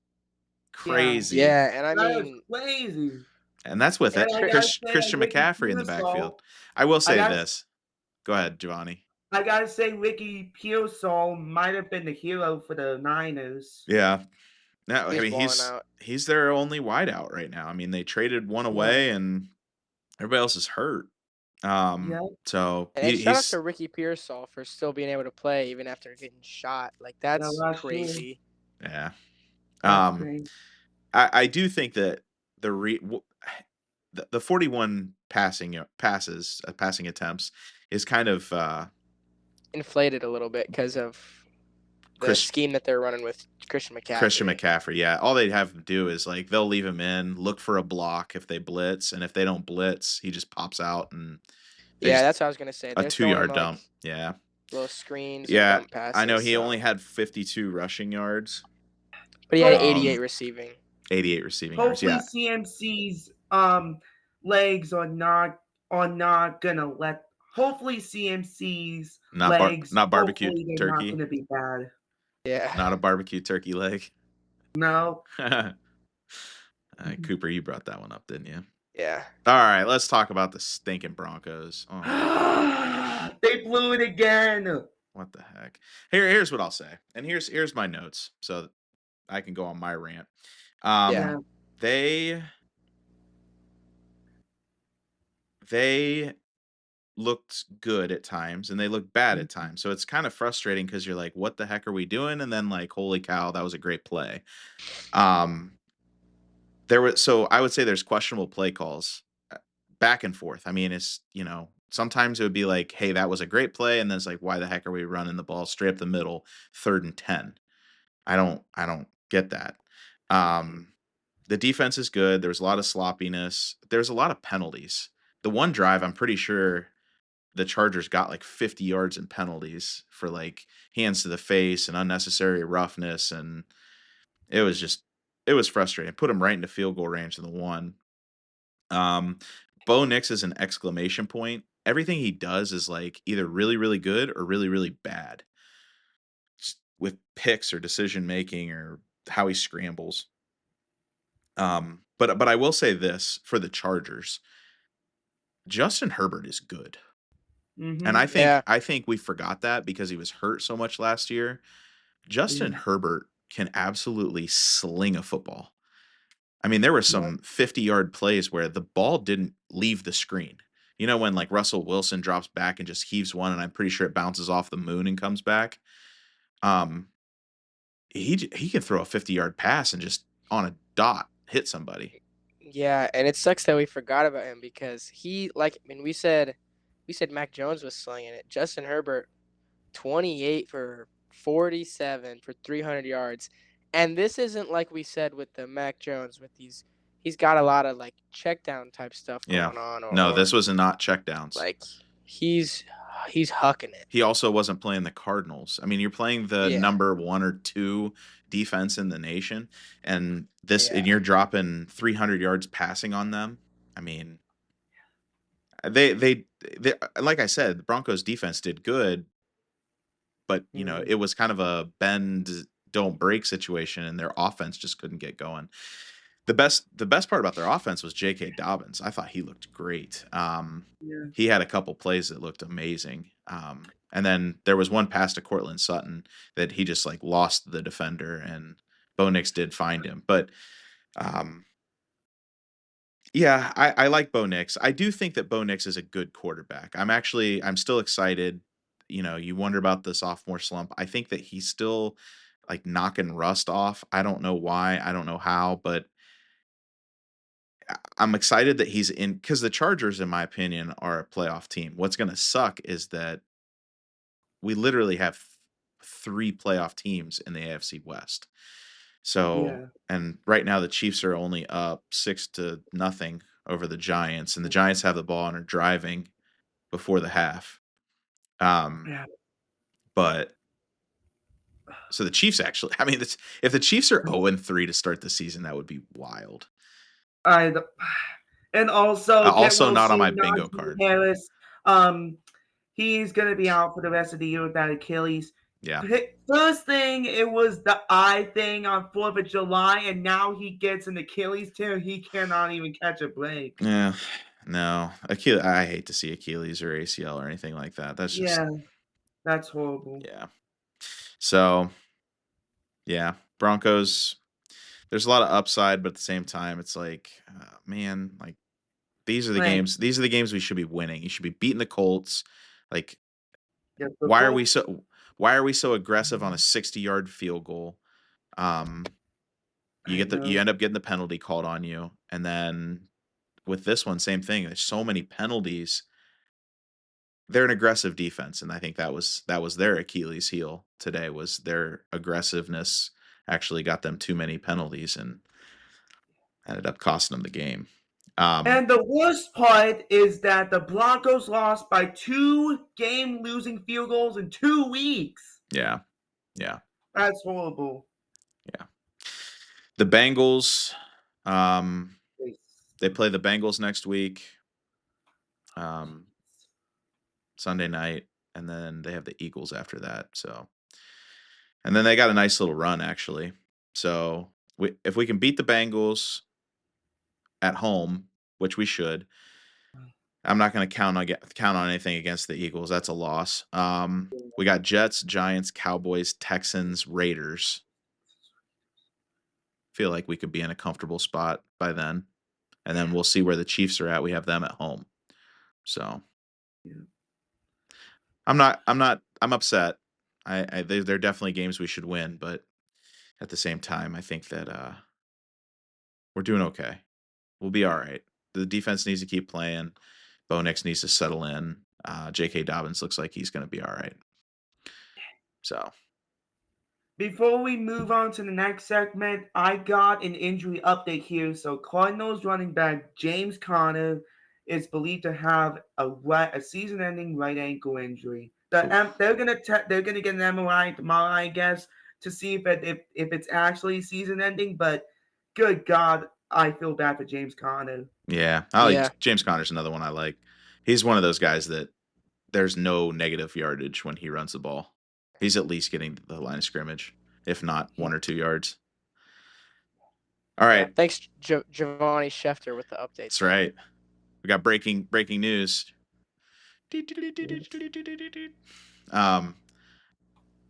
Crazy. Yeah, and I mean crazy. And that's with Christian McCaffrey in the backfield. I will say this. Go ahead, Giovanni. I gotta say, Ricky Pearsall might have been the hero for the Niners. Yeah. No, I He's mean balling out. he's their only wideout right now. I mean, they traded one Yeah, away and everybody else is hurt. yeah, So And shout out he's to Ricky Pearsall for still being able to play even after getting shot. Like yeah. that's Last year, crazy. yeah. that's Um, great. I do think that the 41 passing attempts is kind of Inflated a little bit because of the Chris scheme that they're running with Christian McCaffrey. Christian McCaffrey. Yeah, all they have to do is like they'll leave him in, look for a block if they blitz, and if they don't blitz, he just pops out and they Yeah, just that's what I was gonna say. a They're throwing him 2 yard like dump. Yeah, little screens or yeah. dump passes. I know he so- only had 52 rushing yards, but he had um, 88 receiving. 88 receiving yards. Hopefully, Yeah, CMC's legs are not gonna let. Hopefully, CMC's legs. not barbecue Hopefully, they're not turkey, gonna be bad. Yeah. not a barbecue turkey leg. No. Cooper, you brought that one up, didn't you? Yeah. All right, let's talk about the stinking Broncos. Oh, They blew it again. what the heck? Here's what I'll say, and here's my notes, so I can go on my rant. Yeah. They looked good at times, and they looked bad at times. So it's kind of frustrating because you're like, "What the heck are we doing?" And then like, "Holy cow, that was a great play." Um, so I would say there's questionable play calls back and forth. I mean, it's sometimes it would be like, "Hey, that was a great play," and then it's like, "Why the heck are we running the ball straight up the middle, 3rd and 10?" I don't get that. The defense is good. There's a lot of sloppiness. There's a lot of penalties. The one drive, I'm pretty sure the Chargers got like 50 yards in penalties for like hands to the face and unnecessary roughness, and it was frustrating. Put him right into field goal range in the one. Bo Nix is an exclamation point. Everything he does is like either really, really good or really, really bad. With picks or decision making or how he scrambles. But I will say this for the Chargers, Justin Herbert is good. Mhm. And Yeah. I think we forgot that because he was hurt so much last year. Justin Herbert can absolutely sling a football. I mean, there were some 50-yard plays where the ball didn't leave the screen. You know, when like Russell Wilson drops back and just heaves one, and I'm pretty sure it bounces off the moon and comes back. He can throw a 50-yard pass and just on a dot hit somebody. Yeah, and it sucks that we forgot about him because we said Mac Jones was slinging it. Justin Herbert, 28 for 47 for 300 yards. And this isn't like we said with the Mac Jones with he's got a lot of like check down type stuff going on. No, this was not checkdowns. Like he's hucking it. He also wasn't playing the Cardinals. I mean, you're playing the number 1 or 2 defense in the nation, and you're dropping 300 yards passing on them. I mean, they like I said, the Broncos defense did good, but it was kind of a bend don't break situation, and their offense just couldn't get going. The best part about their offense was J.K. Dobbins. I thought he looked great. He had a couple plays that looked amazing. And then there was one pass to Courtland Sutton that he just like lost the defender, and Bo Nix did find him. But yeah, I like Bo Nix. I do think that Bo Nix is a good quarterback. I'm still excited. You wonder about the sophomore slump. I think that he's still like knocking rust off. I don't know why. I don't know how, but I'm excited that he's in because the Chargers, in my opinion, are a playoff team. What's going to suck is that we literally have 3 playoff teams in the AFC West. So, and right now the Chiefs are only up 6-0 over the Giants, and the Giants have the ball and are driving before the half. But so the Chiefs actually, I mean, if the Chiefs are 0-3 to start the season, that would be wild. And also not on my bingo card. Harris, he's gonna be out for the rest of the year with that Achilles. Yeah. First thing, it was the eye thing on 4th of July, and now he gets an Achilles tear. He cannot even catch a break. Yeah. No, Achilles. I hate to see Achilles or ACL or anything like that. That's just That's horrible. Yeah. So, yeah, Broncos, there's a lot of upside, but at the same time, it's like, man, like Like, these are the games we should be winning. You should be beating the Colts. Like, yeah, the why are we Colts. so why are we so aggressive on a 60-yard field goal? Um, I you know. end up getting the penalty called on you, and then with this one, same thing. There's so many penalties. They're an aggressive defense, and I think that was their Achilles heel today was their aggressiveness actually got them too many penalties and ended up costing them the game. And the worst part is that the Broncos lost by 2 game-losing field goals in 2 weeks. Yeah. Yeah. That's horrible. Yeah. The Bengals, they play the Bengals next week, Sunday night, and then they have the Eagles after that. So, and then they got a nice little run actually. So, if we can beat the Bengals at home, which we should, I'm not going to count on anything against the Eagles. That's a loss. We got Jets, Giants, Cowboys, Texans, Raiders. Feel like we could be in a comfortable spot by then, and then we'll see where the Chiefs are at. We have them at home, so I'm upset. They're definitely games we should win, but at the same time, I think that we're doing okay. We'll be all right. The defense needs to keep playing. Bo Nix needs to settle in. J.K. Dobbins looks like he's going to be all right. So, Before we move on to the next segment, I got an injury update here. So Cardinals running back James Conner is believed to have a season-ending right ankle injury. They're gonna get an MRI tomorrow, I guess, to see if it's actually season-ending. But good God, I feel bad for James Conner. yeah, Yeah. James Conner's another one I like. He's one of those guys that there's no negative yardage when he runs the ball. He's at least getting to the line of scrimmage, if not 1 or 2 yards. All Yeah. right. Thanks, Giovanni Schefter, with the updates. That's right. We got breaking news. All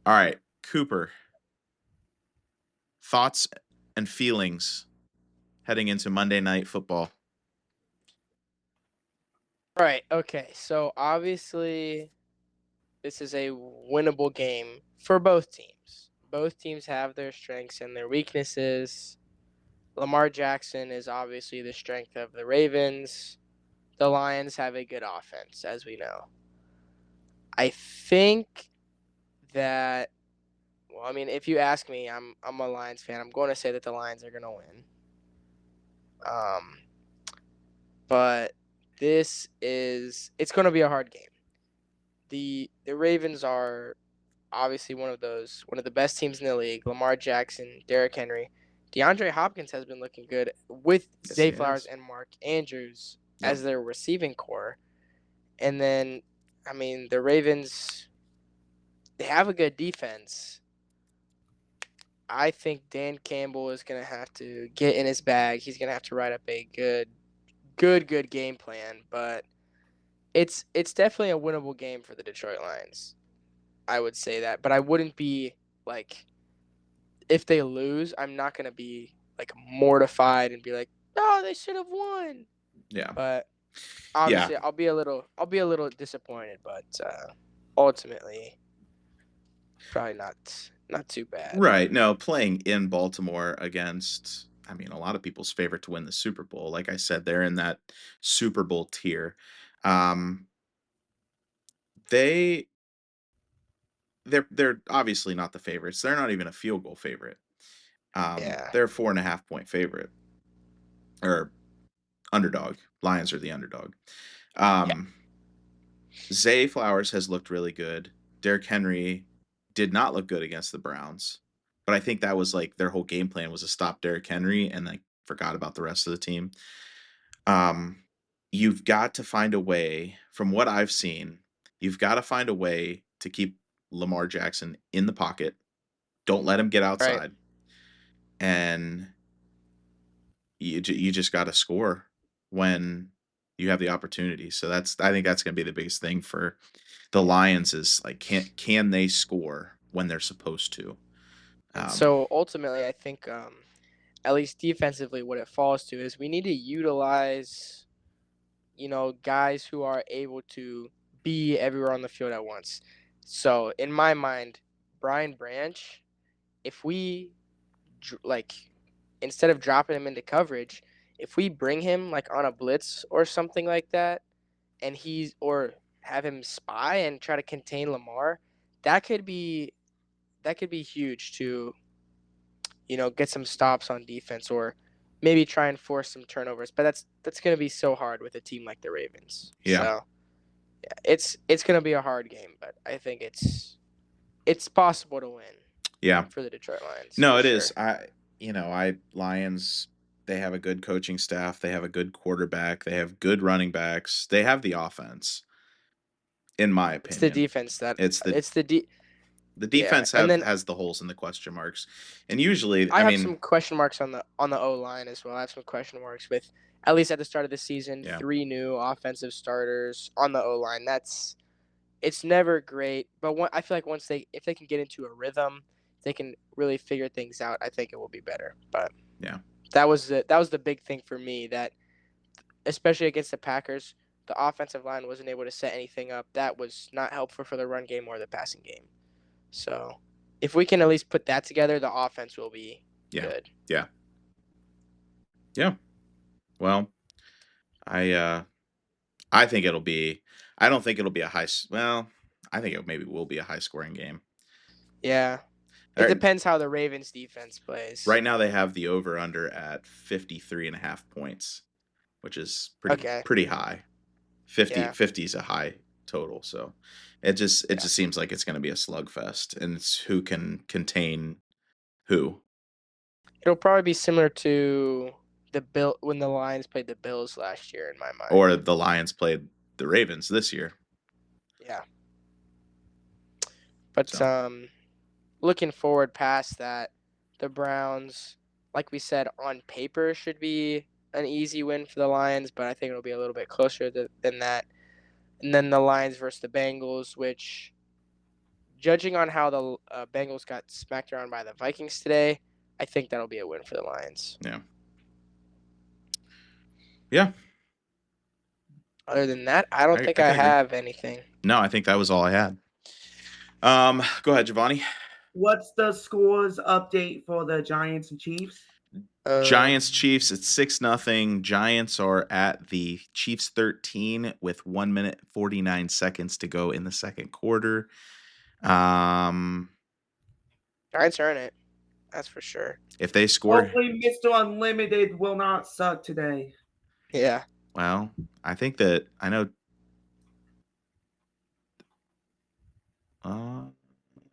right, Cooper. Thoughts and feelings heading into Monday Night Football. Right. Okay. So obviously, this is a winnable game for both teams. Both teams have their strengths and their weaknesses. Lamar Jackson is obviously the strength of the Ravens. The Lions have a good offense, as we know. I think that, well, I mean, if you ask me, I'm a Lions fan. I'm going to say that the Lions are going to win. But it's going to be a hard game. The Ravens are obviously one of the best teams in the league. Lamar Jackson, Derrick Henry, DeAndre Hopkins has been looking good with Zay Flowers and Mark Andrews as their receiving core. And then, I mean, the Ravens, they have a good defense. I think Dan Campbell is going to have to get in his bag. He's going to have to write up a good game plan. But it's definitely a winnable game for the Detroit Lions. I would say that. But I wouldn't be, like, if they lose, I'm not going to be, like, mortified and be like, oh, they should have won. Yeah. But obviously, I'll be a little disappointed, but ultimately, probably not too bad. Right. No, playing in Baltimore against, I mean, a lot of people's favorite to win the Super Bowl. Like I said, they're in that Super Bowl tier. They're obviously not the favorites. They're not even a field goal favorite. They're a 4.5 point favorite or underdog. Lions are the underdog. Zay Flowers has looked really good. Derrick Henry did not look good against the Browns, but I think that was like their whole game plan was to stop Derrick Henry and like forgot about the rest of the team. You've got to find a way, from what I've seen, you've got to find a way to keep Lamar Jackson in the pocket. Don't let him get outside. Right. And you just got to score when you have the opportunity. So I think that's going to be the biggest thing for the Lions is like can they score when they're supposed to? And so ultimately, I think at least defensively, what it falls to is we need to utilize, guys who are able to be everywhere on the field at once. So in my mind, Brian Branch, if we instead of dropping him into coverage, if we bring him like on a blitz or something like that, and or have him spy and try to contain Lamar, that could be huge to get some stops on defense or maybe try and force some turnovers. But that's going to be so hard with a team like the Ravens. Yeah. So yeah, it's going to be a hard game, but I think it's possible to win. Yeah. For the Detroit Lions. No, it is. Lions, they have a good coaching staff. They have a good quarterback. They have good running backs. They have the offense. In my opinion, it's the defense the defense has the holes and the question marks, and usually I have some question marks on the O line as well. I have some question marks with at least at the start of the season. 3 new offensive starters on the O line. It's never great, but I feel like if they can get into a rhythm, they can really figure things out. I think it will be better. But yeah, that was the big thing for me, that especially against the Packers, the offensive line wasn't able to set anything up. That was not helpful for the run game or the passing game. So if we can at least put that together, the offense will be good. Yeah. Well, I think it'll be. I don't think it'll be a high. Well, I think it maybe will be a high scoring game. Yeah. It depends how the Ravens defense plays. Right now they have the over under at 53.5 points, which is pretty high. 50 is a high total, so it just seems like it's going to be a slugfest, and it's who can contain who. It'll probably be similar to when the Lions played the Bills last year, in my mind. Or the Lions played the Ravens this year. Yeah. But looking forward past that, the Browns, like we said, on paper should be an easy win for the Lions, but I think it'll be a little bit closer than that. And then the Lions versus the Bengals, which, judging on how the Bengals got smacked around by the Vikings today, I think that'll be a win for the Lions. Yeah. Yeah. Other than that, I don't think I have anything. No, I think that was all I had. Go ahead, Giovanni. What's the scores update for the Giants and Chiefs? Giants Chiefs, it's 6-0. Giants are at the Chiefs 13 with 1 minute 49 seconds to go in the second quarter. Giants are in it. That's for sure. If they score, hopefully Mr. Unlimited will not suck today. Yeah. Well, I think that I know.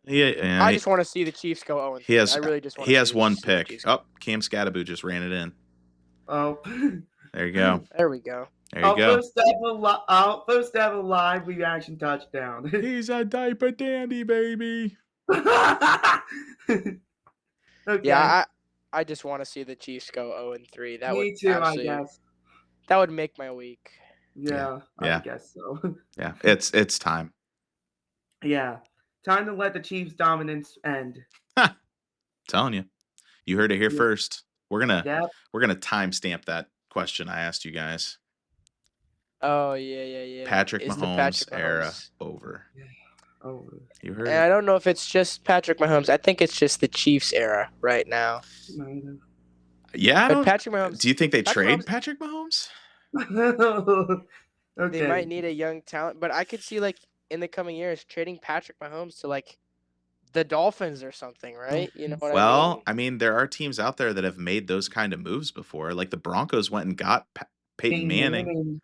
I just want to see the Chiefs go 0-3. I really just want. He has one pick. Cam Scatterbo just ran it in. Oh. There you go. There we go. There you go. First ever live reaction touchdown. He's a diaper dandy, baby. Okay. Yeah, I just want to see the Chiefs go 0-3. Me too, I guess. That would make my week. Yeah. I guess so. Yeah, it's time. Yeah. Time to let the Chiefs' dominance end. Telling you. You heard it here first. We're gonna timestamp that question I asked you guys. Oh yeah. Patrick Mahomes era over. Yeah. Over. You heard and it. I don't know if it's just Patrick Mahomes. I think it's just the Chiefs era right now. Yeah. But Patrick Mahomes. Do you think they trade Patrick Mahomes? Okay. They might need a young talent, but I could see in the coming years trading Patrick Mahomes to the Dolphins or something, right? You know what I mean? Well, I mean, there are teams out there that have made those kind of moves before. Like the Broncos went and got Peyton Manning.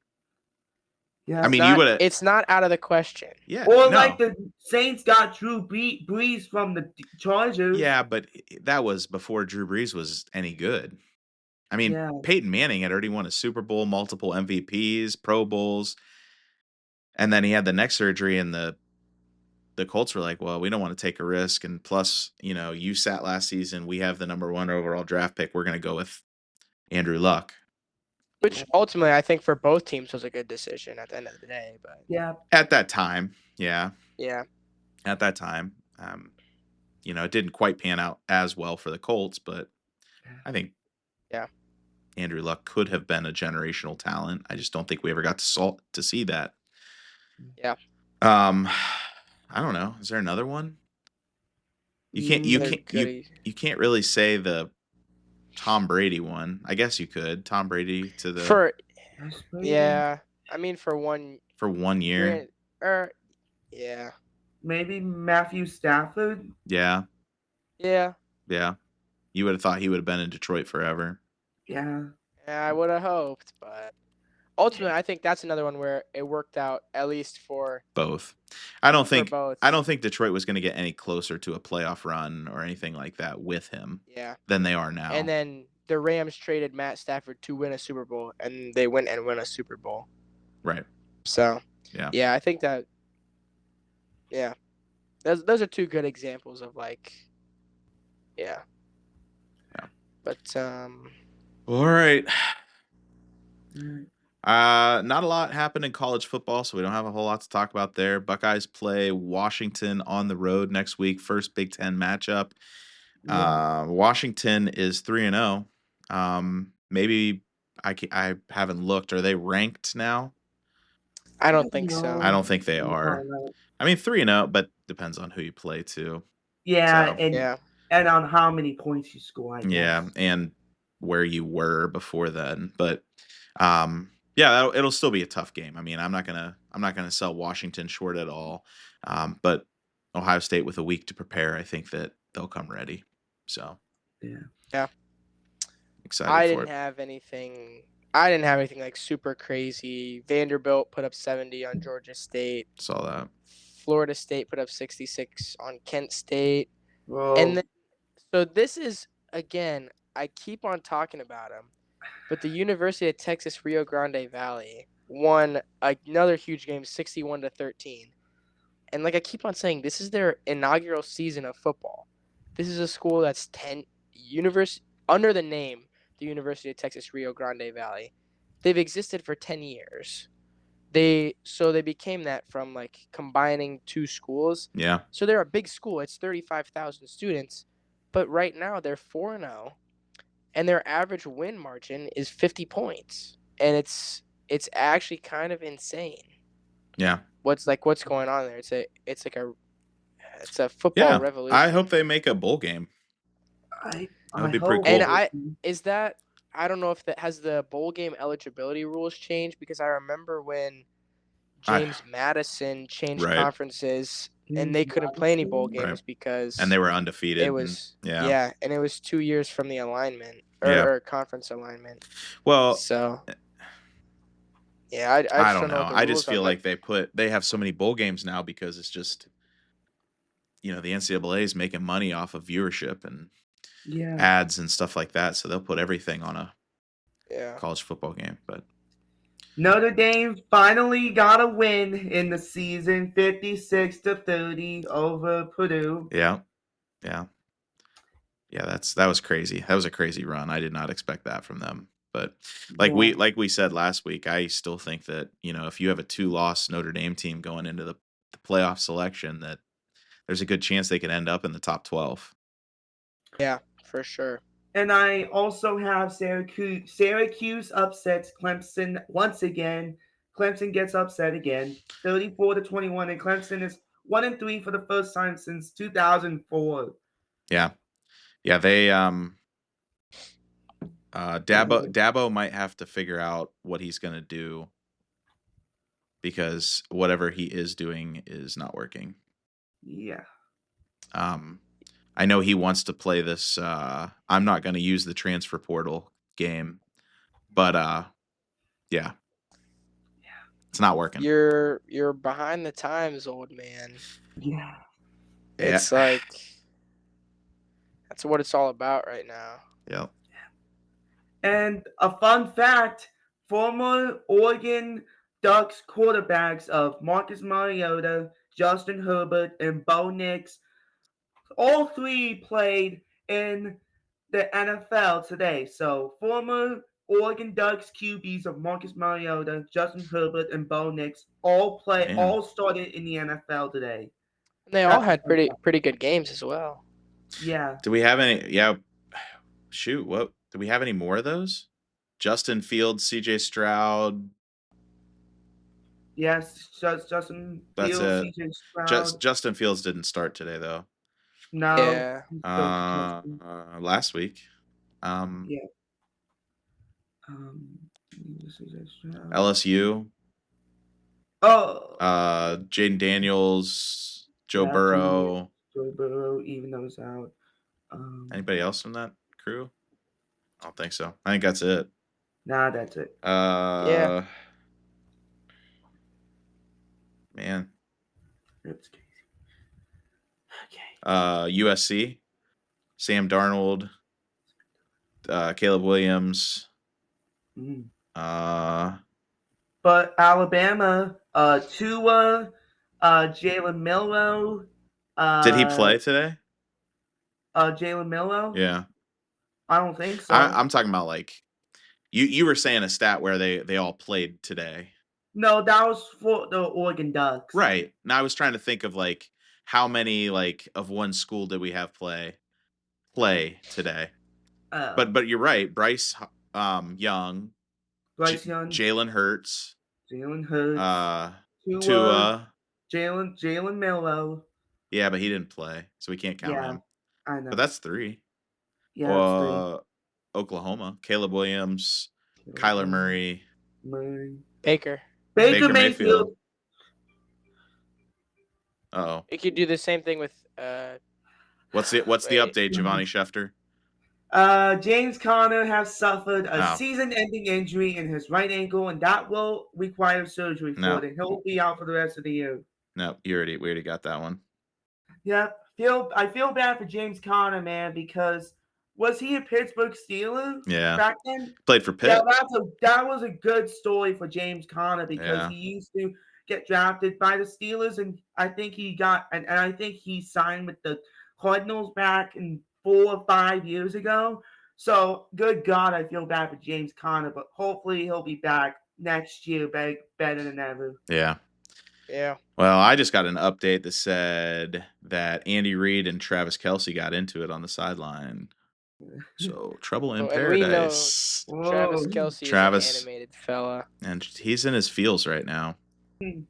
Yeah, I mean, it's not out of the question. Yeah. Or the Saints got Drew Brees from the Chargers. Yeah, but that was before Drew Brees was any good. I mean, Peyton Manning had already won a Super Bowl, multiple MVPs, Pro Bowls, and then he had the neck surgery, and the Colts were like, well, we don't want to take a risk, and plus, you sat last season, we have the number 1 overall draft pick, we're going to go with Andrew Luck. Which ultimately, I think for both teams was a good decision at the end of the day. But Yeah. At that time, yeah. yeah, At that time, it didn't quite pan out as well for the Colts, but I think yeah. Andrew Luck could have been a generational talent. I just don't think we ever got to see that. Yeah. Um, I don't know. Is there another one? You can't. You Another can't. goodie. You can't really say the Tom Brady one. I guess you could. Tom Brady to the For That's pretty yeah, I mean for 1 for 1 year. or yeah, Maybe Matthew Stafford. Yeah, yeah. yeah. You would have thought he would have been in Detroit forever. Yeah. I would have hoped, but ultimately, I think that's another one where it worked out at least for Both. I don't think. both. I don't think Detroit was going to get any closer to a playoff run or anything like that with him Yeah, than they are now. and then the Rams traded Matt Stafford to win a Super Bowl, and they went and win a Super Bowl. Right. So Yeah. I think that those are two good examples of yeah. But All right. Mm. Not a lot happened in college football, so we don't have a whole lot to talk about there. Buckeyes play Washington on the road next week, first Big Ten matchup. Yeah. Washington is 3-0. Maybe I haven't looked. Are they ranked now? I don't think so. I don't think they No, are. no. I mean 3-0, but depends on who you play too. Yeah, So, and Yeah, and on how many points you score, I guess. yeah, and where you were before then, but yeah, it'll still be a tough game. I mean, I'm not gonna sell Washington short at all. But Ohio State with a week to prepare, I think that they'll come ready. So yeah. excited I for didn't it. have anything. I didn't have anything like super crazy. Vanderbilt put up 70 on Georgia State. Saw that. Florida State put up 66 on Kent State. Well, And then, so this is, again, I keep on talking about them, but the University of Texas Rio Grande Valley won another huge game, 61-13. And like I keep on saying, this is their inaugural season of football. This is a school that's under the name the University of Texas Rio Grande Valley. They've existed for 10 years. They became that from like combining two schools. Yeah. So they're a big school. It's 35,000 students, but right now they're 4-0, and their average win margin is 50 points, and it's actually kind of insane. Yeah. What's going on there? It's a football revolution. I hope they make a bowl game. I would be pretty hope. cool. And I don't know if that has the bowl game eligibility rules changed, because I remember when James Madison changed Right. conferences and they couldn't play any bowl games Right. because And they were undefeated. it was and and it was 2 years from the alignment Yeah. or conference alignment. Well, So yeah, I I just don't know know. what the I just rules are, feel but like they have so many bowl games now because it's just the NCAA is making money off of viewership and Yeah. ads and stuff like that, so they'll put everything on a yeah. college football game. But Notre Dame finally got a win in the season, 56-30 over Purdue. yeah, that was crazy. That was a crazy run. I did not expect that from them. But like we said last week, I still think that if you have a 2-loss Notre Dame team going into the playoff selection, that there's a good chance they could end up in the top 12. Yeah, for sure. And I also have Syracuse. Syracuse upsets Clemson once again. Clemson gets upset again, 34-21, and Clemson is 1-3 for the first time since 2004. Yeah, they Dabo might have to figure out what he's gonna do, because whatever he is doing is not working. Yeah. I know he wants to play this. I'm not going to use the transfer portal game, but yeah, it's not working. You're behind the times, old man. Yeah. It's like that's what it's all about right now. Yeah. And a fun fact, former Oregon Ducks quarterbacks of Marcus Mariota, Justin Herbert, and Bo Nix, all three played in the NFL today. So former Oregon Ducks QBs of Marcus Mariota, Justin Herbert, and Bo Nix all Man. started in the NFL today. They all That's had pretty good games as well. Yeah. Do we have any? Yeah. Shoot. What? Do we have any more of those? Justin Fields, C.J. Stroud. Yes, Justin That's Fields, it. CJ Stroud. Justin Fields didn't start today though. No. Yeah. He's still contesting. Last week. Yeah. CJ Stroud. LSU. Oh. Jaden Daniels, Joe Yeah, Burrow. Joe Burrow, even those out. Anybody else from that crew? I don't think so. I think that's it. Nah, that's it. Yeah. Man. That's crazy. Okay. USC, Sam Darnold, Caleb Williams. Mm. Uh, But Alabama, Tua, Jalen Milrow. did he play today? Jalen Milrow? Yeah. I don't think so. I'm talking about like you were saying a stat where they all played today. No, that was for the Oregon Ducks. Right. Now I was trying to think of like how many like of one school did we have play today. But you're right. Bryce Young, Bryce Young, Jalen Hurts, Tua, Jalen Milrow. Yeah, but he didn't play, so we can't count him. I know. But that's 3. Yeah, that's 3. Oklahoma, Caleb Williams, Kyler Murray, Baker Mayfield. Uh-oh. You could do the same thing with What's the update, Giovanni Schefter? James Conner has suffered a season-ending injury in his right ankle, and that will require surgery for it. He'll be out for the rest of the year. No, we already got that one. Yeah, I feel bad for James Conner, man, because was he a Pittsburgh Steeler? Yeah, back then. Played for Pitt. Yeah, that was a good story for James Conner because he used to get drafted by the Steelers, and I think he got and I think he signed with the Cardinals back in 4 or 5 years ago. So, good God, I feel bad for James Conner, but hopefully he'll be back next year better than ever. Yeah. Well, I just got an update that said that Andy Reid and Travis Kelce got into it on the sideline. So, trouble in paradise. We know Travis Kelce is an animated fella. And he's in his feels right now. No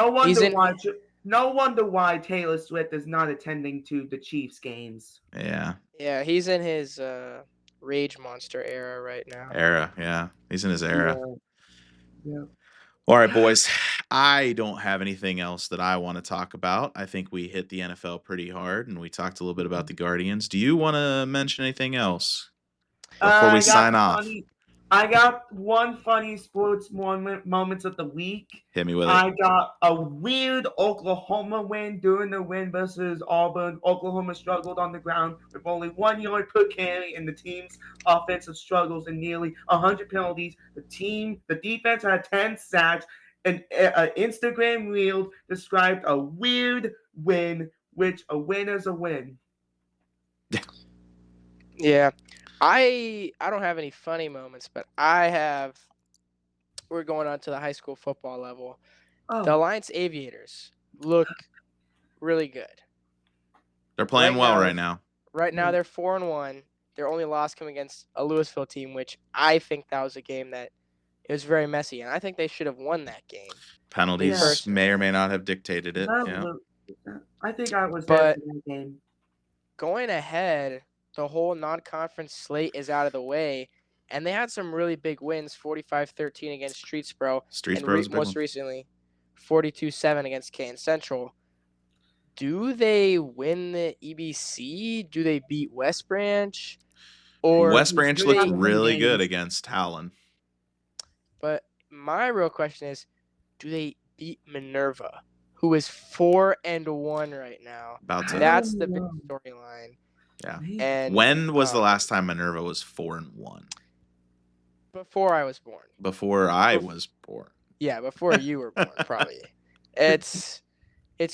wonder why Taylor Swift is not attending to the Chiefs games. Yeah. Yeah, he's in his rage monster era right now. Yeah. He's in his era. Yeah. All right, boys. I don't have anything else that I want to talk about. I think we hit the NFL pretty hard, and we talked a little bit about the Guardians. Do you want to mention anything else before we sign off? I got one funny sports moments of the week. Hit me with it. I got a weird Oklahoma win during the win versus Auburn. Oklahoma struggled on the ground with only 1 yard per carry, and the team's offensive struggles and nearly 100 penalties. The defense had 10 sacks, and an Instagram reel described a weird win, which a win is a win. Yeah. I don't have any funny moments, but we're going on to the high school football level. The Alliance Aviators look really good. They're playing right now. Right now they're 4-1. Their only loss coming against a Louisville team, which I think that was a game that it was very messy, and I think they should have won that game. Penalties may or may not have dictated it. I think I was there for that game. Going ahead, the whole non-conference slate is out of the way, and they had some really big wins, 45-13 against Streetsboro. Streetsboro's most recently, 42-7 against Canton Central. Do they win the EBC? Do they beat West Branch? Or West Branch looked really good against Talon. But my real question is, do they beat Minerva, who is 4-1 right now? That's the big storyline. Yeah. And when was the last time Minerva was 4-1? Before I was born. Before I was born. Yeah, before you were born, probably. It's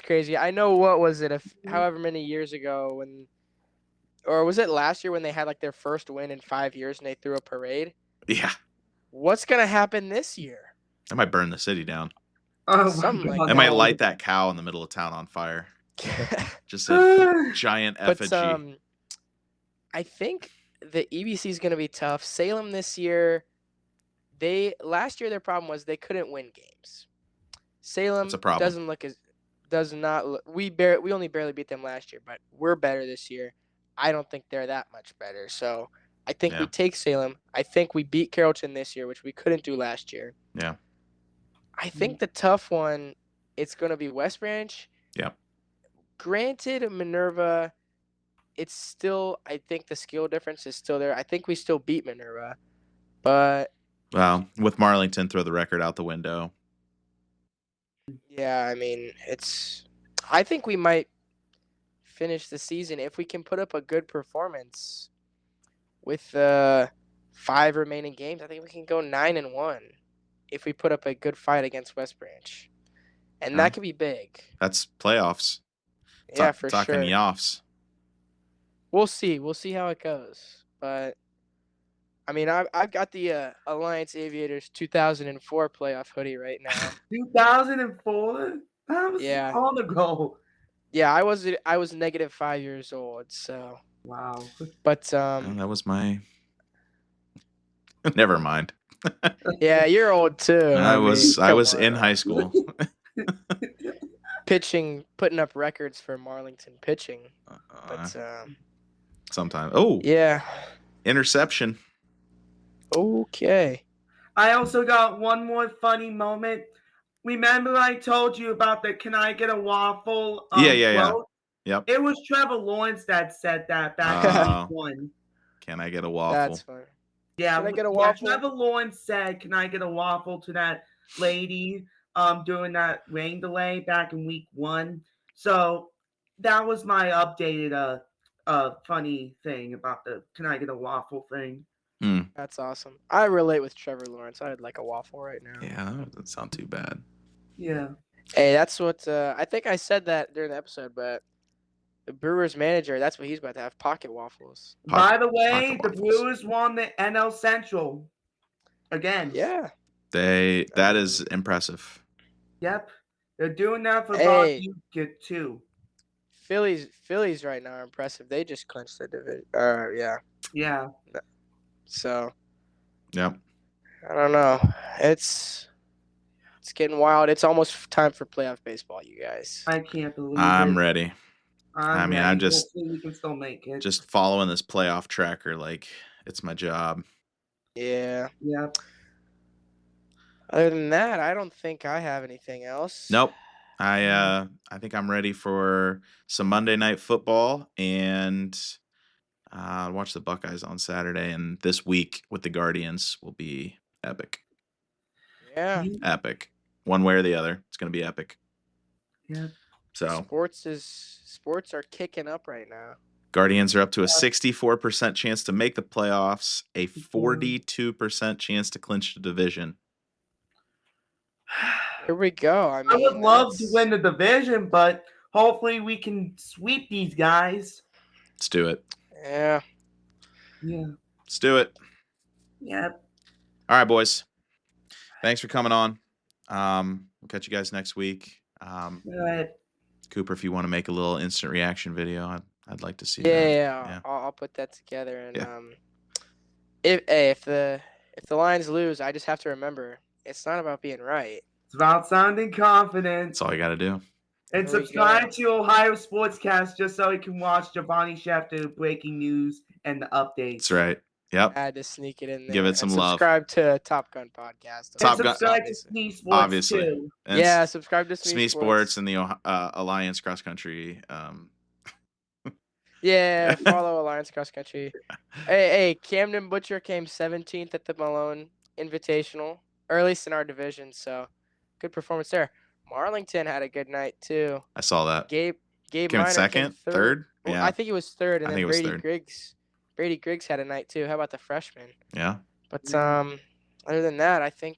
crazy. I know, what was it, however many years ago when or was it last year when they had like their first win in 5 years and they threw a parade? Yeah, What's gonna happen this year? I might burn the city down. Oh Something my like God. I might light that cow in the middle of town on fire. Just a that. giant But effigy. I think the EBC is gonna be tough. Salem this year, last year their problem was they couldn't win games. Salem That's a problem. does not look, we only barely beat them last year, but we're better this year. I don't think they're that much better. So I think we Yeah. take Salem. I think we beat Carrollton this year, which we couldn't do last year. Yeah. I think the tough one, it's going to be West Branch. Yeah. Granted, Minerva, it's still, I think the skill difference is still there. I think we still beat Minerva, but Well, with Marlington, throw the record out the window. yeah, I mean, I think we might finish the season if we can put up a good performance with 5 remaining games. I think we can go 9-1 if we put up a good fight against West Branch, and Yeah. that could be big. That's playoffs. Yeah, for Talking sure. Yoffs. We'll see. We'll see how it goes. But I mean, I've got the Alliance Aviators 2004 playoff hoodie right now. 2004? That was Yeah. long ago. Yeah, I was -5 years old. So, Wow. but And that was my. Never mind. yeah, you're old too. I was come in on. high school. Putting up records for Marlington pitching. But Sometime. Oh, yeah. interception. Okay. I also got one more funny moment. Remember I told you about the "Can I get a waffle?" Yeah. quote? Yep. It was Trevor Lawrence that said that back in week 1. Can I get a waffle? That's fine. Yeah, Can I get a waffle? Trevor Lawrence said, "Can I get a waffle?" to that lady during that rain delay back in week 1. So that was my updated funny thing about the "Can I get a waffle?" thing. That's awesome. I relate with Trevor Lawrence. I'd like a waffle right now. Yeah, that doesn't sound too bad. Yeah. Hey, that's what I think I said that during the episode, but the Brewers manager, that's what he's about to have, pocket waffles. By the way, pocket the waffles. Brewers won the NL Central again. Yeah. That is impressive. Yep. They're doing that for Hey. Rocky too. Phillies right now are impressive. They just clinched the division. Yeah. Yeah. So Yep. I don't know. It's getting wild. It's almost time for playoff baseball, you guys. I can't believe I'm it. ready. I'm ready. just- Hopefully we can still make it. Just following this playoff tracker like it's my job. Yeah. Yep. Other than that, I don't think I have anything else. Nope. I think I'm ready for some Monday Night Football and watch the Buckeyes on Saturday. And this week with the Guardians will be epic. Yeah. Epic. One way or the other, it's going to be epic. Yeah. So Sports are kicking up right now. Guardians are up to a 64% chance to make the playoffs, a 42% chance to clinch the division. Here we go. I mean, I would love to win the division, but hopefully we can sweep these guys. Let's do it. Yeah. Yeah. Let's do it. Yep. All right, boys. Thanks for coming on. We'll catch you guys next week. All right. Cooper, if you want to make a little instant reaction video, I'd like to see Yeah. that. I'll put that together. And Yeah. if the Lions lose, I just have to remember it's not about being right. It's about sounding confident. That's all you got to do. And There we subscribe to Ohio Sportscast just so you can watch Giovanni Schefter breaking news and the updates. That's right. Yep. I had to sneak it in there. Give it some and love. subscribe to Top Gun Podcast. And Top Gun- subscribe to obviously. Smee Sports Obviously. too. And Yeah, subscribe to Smee Sports and the Alliance Cross Country. Yeah, follow Alliance Cross Country. Hey, Camden Butcher came 17th at the Malone Invitational, or at least in our division, so good performance there. Marlington had a good night too. I saw that. Gabe Came in Minor second, came third. Well, Yeah. I think he was third, and I then think it was Brady third. Griggs had a night too. How about the freshman? Yeah. But Yeah. other than that, I think